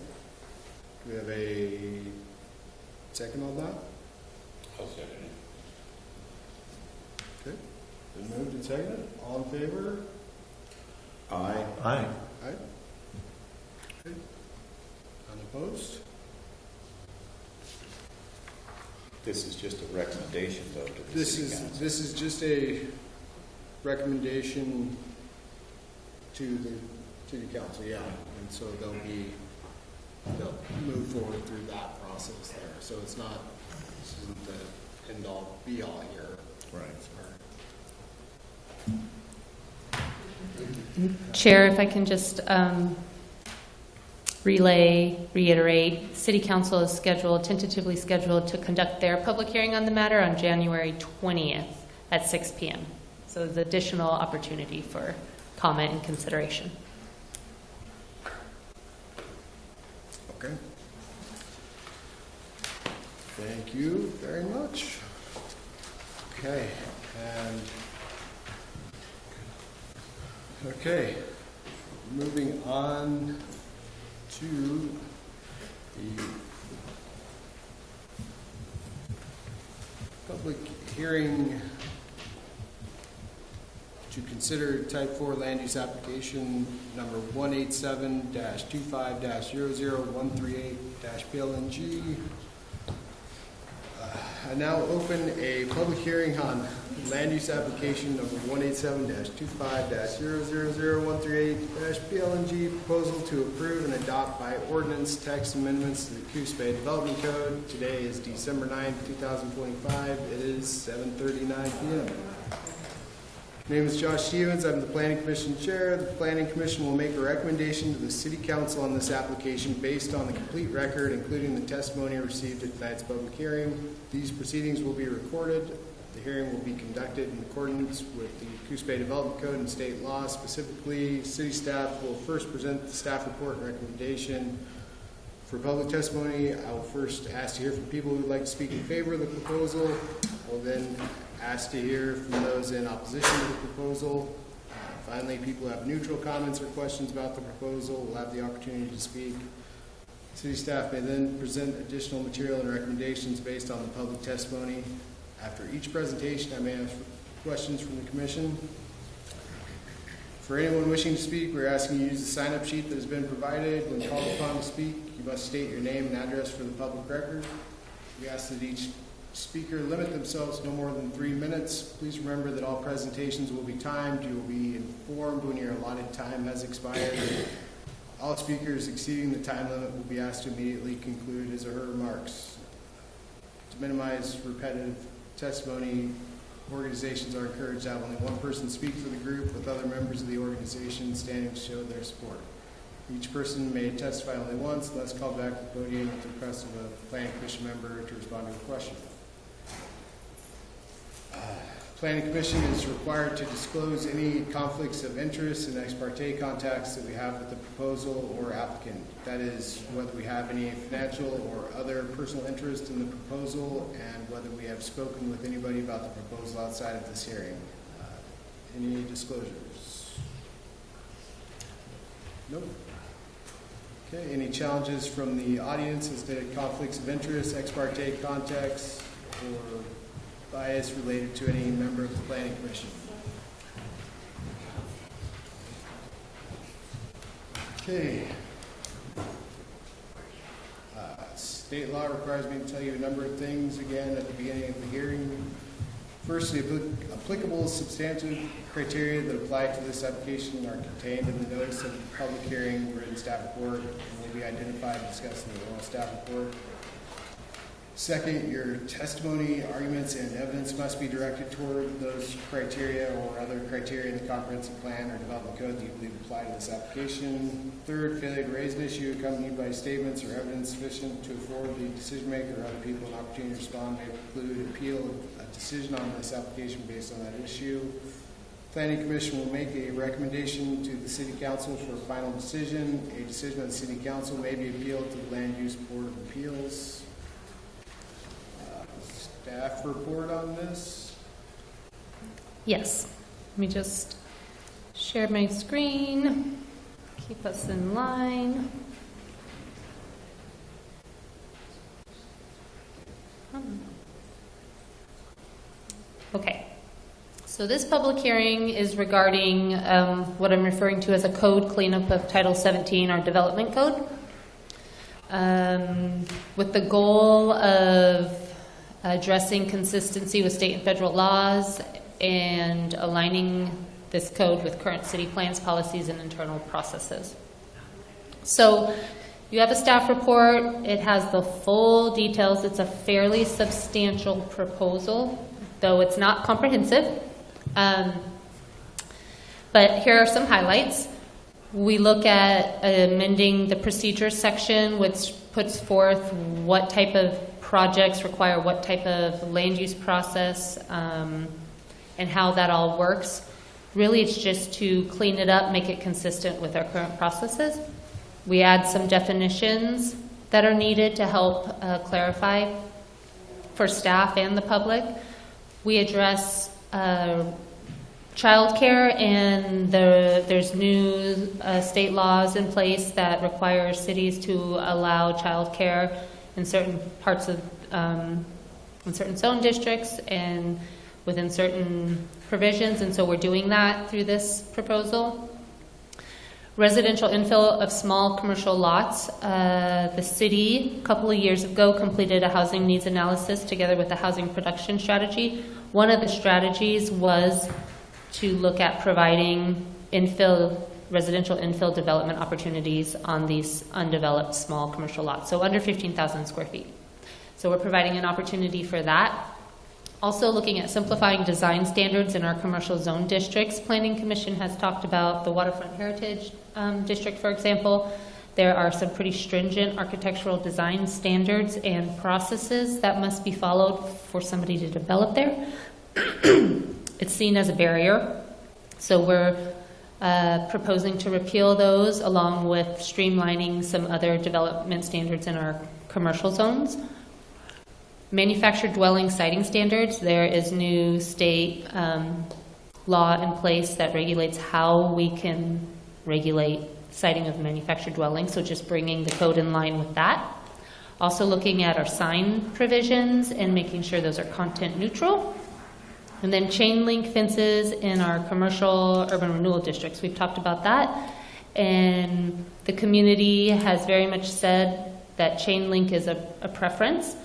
Do we have a second on that? I'll second it. Okay. Been moved and seconded. All in favor? Aye. Aye. Aye. Okay. Unopposed? This is just a recommendation, though, to the This city is, council. this is just a recommendation to the city council, yeah. And so they'll move forward through that process there. So it's not, this isn't the end all be all here. Right. Chair, if I can just reiterate, City Council is tentatively scheduled to conduct their public hearing on the matter on January 20th at 6 p.m. So there's additional opportunity for comment and consideration. Okay. Thank you very much. Okay, and okay, moving on to the public hearing to consider type 4 land use application number 187-25-00138-PLNG. I now open a public hearing on land use application number 187-25-00138-PLNG, proposal to approve and adopt by ordinance text amendments to the Coos Bay Development Code. Today is December 9th, 2025. It is 7:39 p.m. My name is Josh Stevens. I'm the Planning Commission Chair. The Planning Commission will make a recommendation to the City Council on this application based on the complete record, including the testimony received at tonight's public hearing. These proceedings will be recorded. The hearing will be conducted in accordance with the Coos Bay Development Code and state law. Specifically, city staff will first present the staff report and recommendation. For public testimony, I will first ask to hear from people who would like to speak in favor of the proposal. I will then ask to hear from those in opposition to the proposal. Finally, people who have neutral comments or questions about the proposal will have the opportunity to speak. City staff may then present additional material and recommendations based on the public testimony. After each presentation, I may ask questions from the commission. For anyone wishing to speak, we're asking you to use the sign-up sheet that has been provided. When called upon to speak, you must state your name and address for the public record. We ask that each speaker limit themselves to no more than 3 minutes. Please remember that all presentations will be timed. You will be informed when your allotted time has expired. All speakers exceeding the time limit will be asked to immediately conclude his or her remarks. To minimize repetitive testimony, organizations are encouraged to have only one person speak for the group, with other members of the organization standing to show their support. Each person may testify only once unless called back to the podium at the request of a Planning Commission member to respond to a question. Planning Commission is required to disclose any conflicts of interest and ex parte contacts that we have with the proposal or applicant. That is, whether we have any financial or other personal interest in the proposal and whether we have spoken with anybody about the proposal outside of this hearing. Any disclosures? Nope. Okay, any challenges from the audience as to conflicts of interest, ex parte contacts, or bias related to any member of the Planning Commission? Okay. State law requires me to tell you a number of things again at the beginning of the hearing. First, the applicable substantive criteria that apply to this application are contained in the notice of the public hearing, written staff report, and will be identified and discussed in the oral staff report. Second, your testimony, arguments, and evidence must be directed toward those criteria or other criteria in the comprehensive plan or development code that you believe apply to this application. Third, failure to raise an issue accompanied by statements or evidence sufficient to afford the decision maker or other people an opportunity to respond may preclude appeal of a decision on this application based on that issue. Planning Commission will make a recommendation to the City Council for a final decision. A decision of the City Council may be appealed to the Land Use Board of Appeals. Staff report on this? Yes. Let me just share my screen. Keep us in line. Okay. So this public hearing is regarding what I'm referring to as a code cleanup of Title 17, our development code, with the goal of addressing consistency with state and federal laws and aligning this code with current city plans, policies, and internal processes. So you have a staff report. It has the full details. It's a fairly substantial proposal, though it's not comprehensive. But here are some highlights. We look at amending the procedures section, which puts forth what type of projects require what type of land use process and how that all works. Really, it's just to clean it up, make it consistent with our current processes. We add some definitions that are needed to help clarify for staff and the public. We address childcare, and there's new state laws in place that require cities to allow childcare in certain parts of, in certain zone districts and within certain provisions, and so we're doing that through this proposal. Residential infill of small commercial lots. The city, a couple of years ago, completed a housing needs analysis together with a housing production strategy. One of the strategies was to look at providing residential infill development opportunities on these undeveloped small commercial lots, so under 15,000 square feet. So we're providing an opportunity for that. Also looking at simplifying design standards in our commercial zone districts. Planning Commission has talked about the Waterfront Heritage District, for example. There are some pretty stringent architectural design standards and processes that must be followed for somebody to develop there. It's seen as a barrier. So we're proposing to repeal those along with streamlining some other development standards in our commercial zones. Manufactured dwelling siting standards, there is new state law in place that regulates how we can regulate siting of manufactured dwellings, so just bringing the code in line with that. Also looking at our sign provisions and making sure those are content neutral. And then chain link fences in our commercial urban renewal districts. We've talked about that. And the community has very much said that chain link is a preference.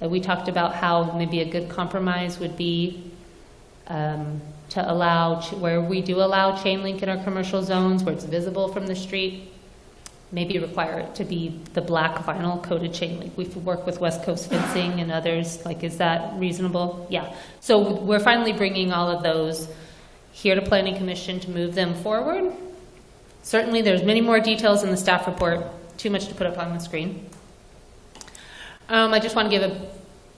We talked about how maybe a good compromise would be to allow, where we do allow chain link in our commercial zones, where it's visible from the street, maybe require it to be the black vinyl coated chain link. We've worked with West Coast Fencing and others. Like, is that reasonable? Yeah. So we're finally bringing all of those here to Planning Commission to move them forward. Certainly there's many more details in the staff report, too much to put up on the screen. I just want to give a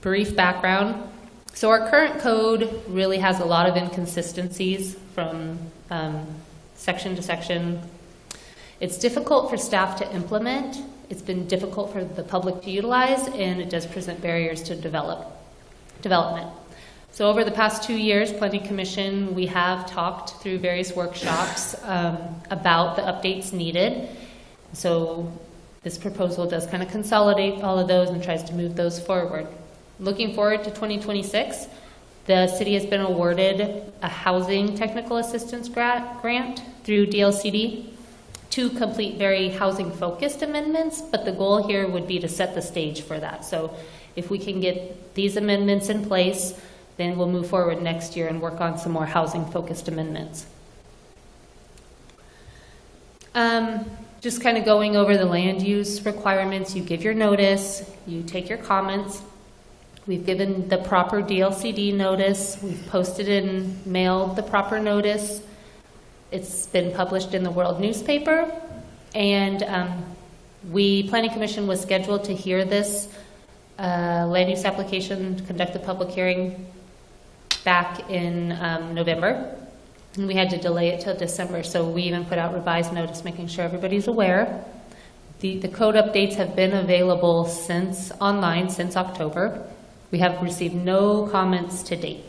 brief background. So our current code really has a lot of inconsistencies from section to section. It's difficult for staff to implement. It's been difficult for the public to utilize, and it does present barriers to development. So over the past 2 years, Planning Commission, we have talked through various workshops about the updates needed. So this proposal does kind of consolidate all of those and tries to move those forward. Looking forward to 2026, the city has been awarded a housing technical assistance grant through DLCD to complete very housing-focused amendments, but the goal here would be to set the stage for that. So if we can get these amendments in place, then we'll move forward next year and work on some more housing-focused amendments. Just kind of going over the land use requirements. You give your notice, you take your comments. We've given the proper DLCD notice. We've posted and mailed the proper notice. It's been published in the World newspaper. And Planning Commission was scheduled to hear this land use application, conduct the public hearing back in November. And we had to delay it till December, so we even put out revised notice, making sure everybody's aware. The code updates have been available online since October. We have received no comments to date.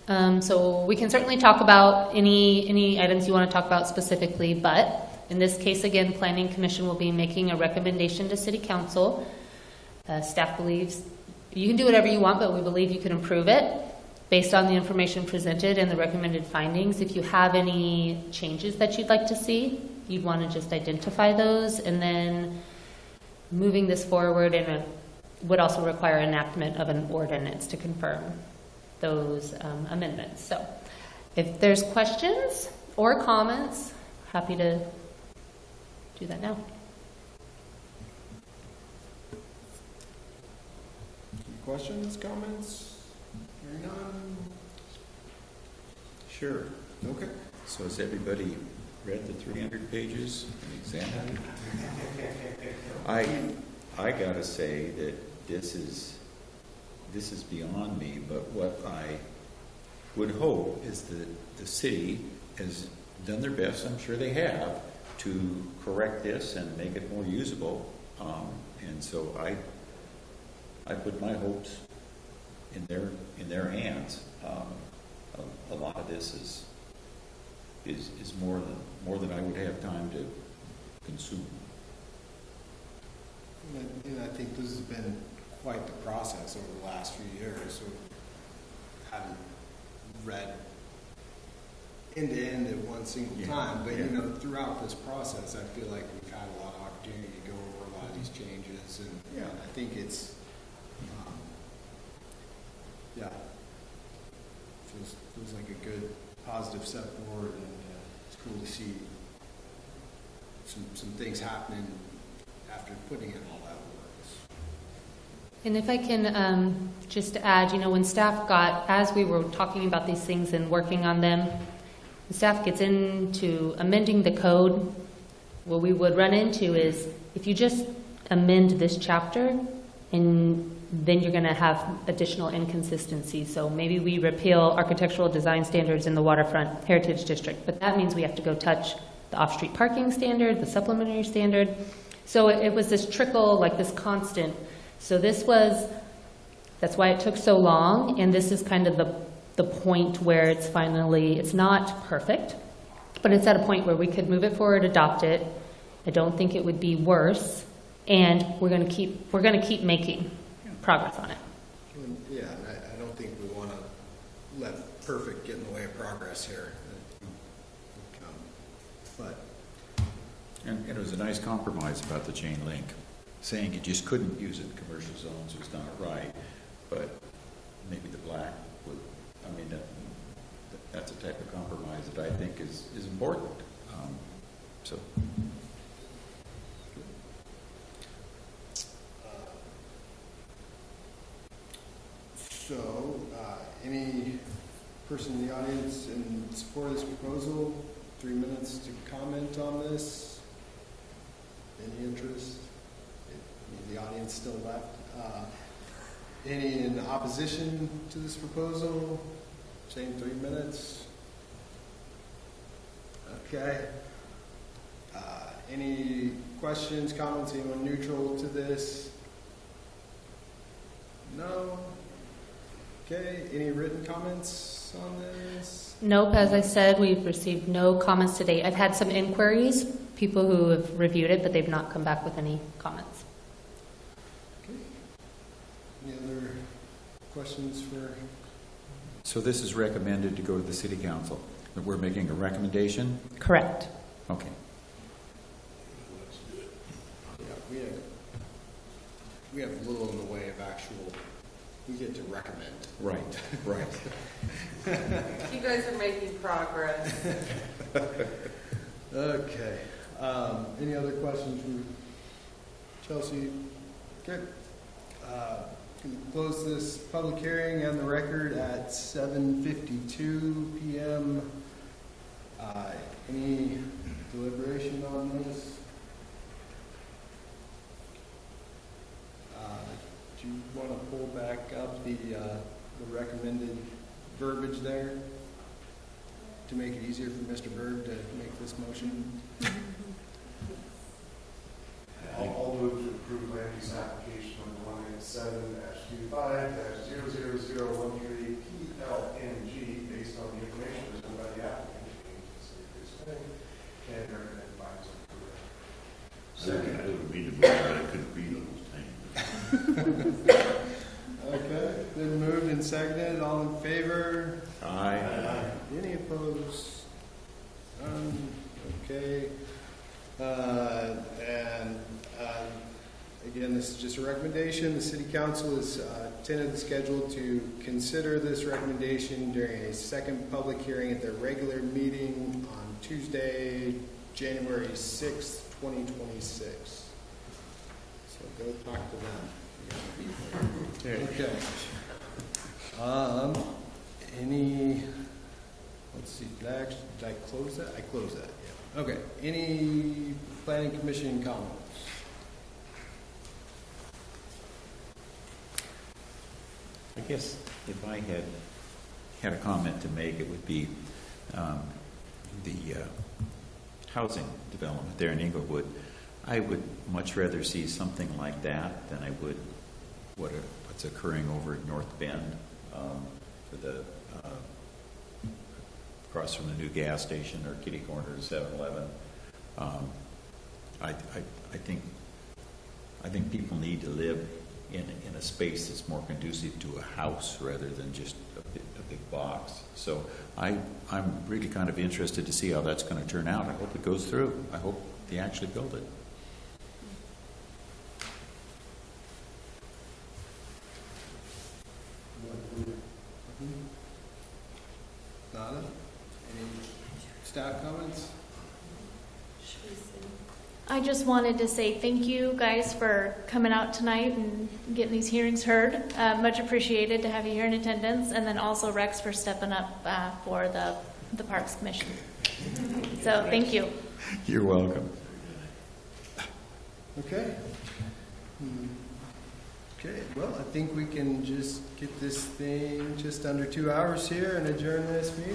So we can certainly talk about any items you want to talk about specifically, but in this case, again, Planning Commission will be making a recommendation to City Council. Staff believes you can do whatever you want, but we believe you can improve it based on the information presented and the recommended findings. If you have any changes that you'd like to see, you'd want to just identify those, and then moving this forward would also require enactment of an ordinance to confirm those amendments. So if there's questions or comments, happy to do that now. Questions, comments? Hearing none? Sure. Okay. So has everybody read the 300 pages and examined it? I gotta say that this is beyond me, but what I would hope is that the city has done their best, I'm sure they have, to correct this and make it more usable. And so I put my hopes in their hands. A lot of this is more than I would have time to consume. And I think this has been quite the process over the last few years. So haven't read end to end at one single time, but you know, throughout this process, I feel like we've had a lot of opportunity to go over a lot of these changes, and I think it's feels like a good positive step forward, and it's cool to see some things happening after putting in all that work. And if I can just add, when staff as we were talking about these things and working on them, the staff gets into amending the code, what we would run into is if you just amend this chapter, and then you're going to have additional inconsistencies. So maybe we repeal architectural design standards in the waterfront heritage district, but that means we have to go touch the off-street parking standard, the supplementary standard. So it was this trickle, like this constant. So that's why it took so long, and this is kind of the point where it's not perfect, but it's at a point where we could move it forward, adopt it. I don't think it would be worse, and we're going to keep making progress on it. Yeah, and I don't think we want to let perfect get in the way of progress here. But And it was a nice compromise about the chain link. Saying you just couldn't use it in commercial zones was not right, but maybe the black would, that's a type of compromise that I think is important. So. So, any person in the audience in support of this proposal, 3 minutes to comment on this? Any interest? The audience still left. Any in opposition to this proposal? Same 3 minutes. Okay. Any questions, comments? Anyone neutral to this? No? Okay. Any written comments on this? Nope, as I said, we've received no comments to date. I've had some inquiries, people who have reviewed it, but they've not come back with any comments. Okay. Any other questions for? So this is recommended to go to the city council. That we're making a recommendation? Correct. Okay. Yeah, we have little in the way of actual. We get to recommend. Right. Right. You guys are making progress. Okay. Any other questions from Chelsea? Good. Close this public hearing and the record at 7:52 p.m. Any deliberation on this? Do you want to pull back up the recommended verbiage there to make it easier for Mr. Berg to make this motion? I'll move to approve land use application number 197-25-00013 PLNG based on the information presented by the applicant and recommend findings of approval. I would read it, but I couldn't read all the time. Okay, been moved and seconded. All in favor? Aye. Any opposed? None. Okay. Again, this is just a recommendation. The City Council is tentatively scheduled to consider this recommendation during a second public hearing at their regular meeting on Tuesday, January 6th, 2026. So go talk to them. Okay. Let's see, did I close that? I closed that, yeah. Okay, any planning commission comments? I guess if I had a comment to make, it would be the housing development there in Inglewood. I would much rather see something like that than I would what's occurring over at North Bend for the across from the new gas station or kitty corner to 7-Eleven. I think people need to live in a space that's more conducive to a house rather than just a big box. So I'm really kind of interested to see how that's going to turn out. I hope it goes through. I hope they actually build it. Nada? Any staff comments? I just wanted to say thank you guys for coming out tonight and getting these hearings heard. Much appreciated to have you here in attendance, and then also Rex for stepping up for the Parks Commission. So thank you. You're welcome. Okay. Okay, well, I think we can just get this thing just under 2 hours here and adjourn this meeting.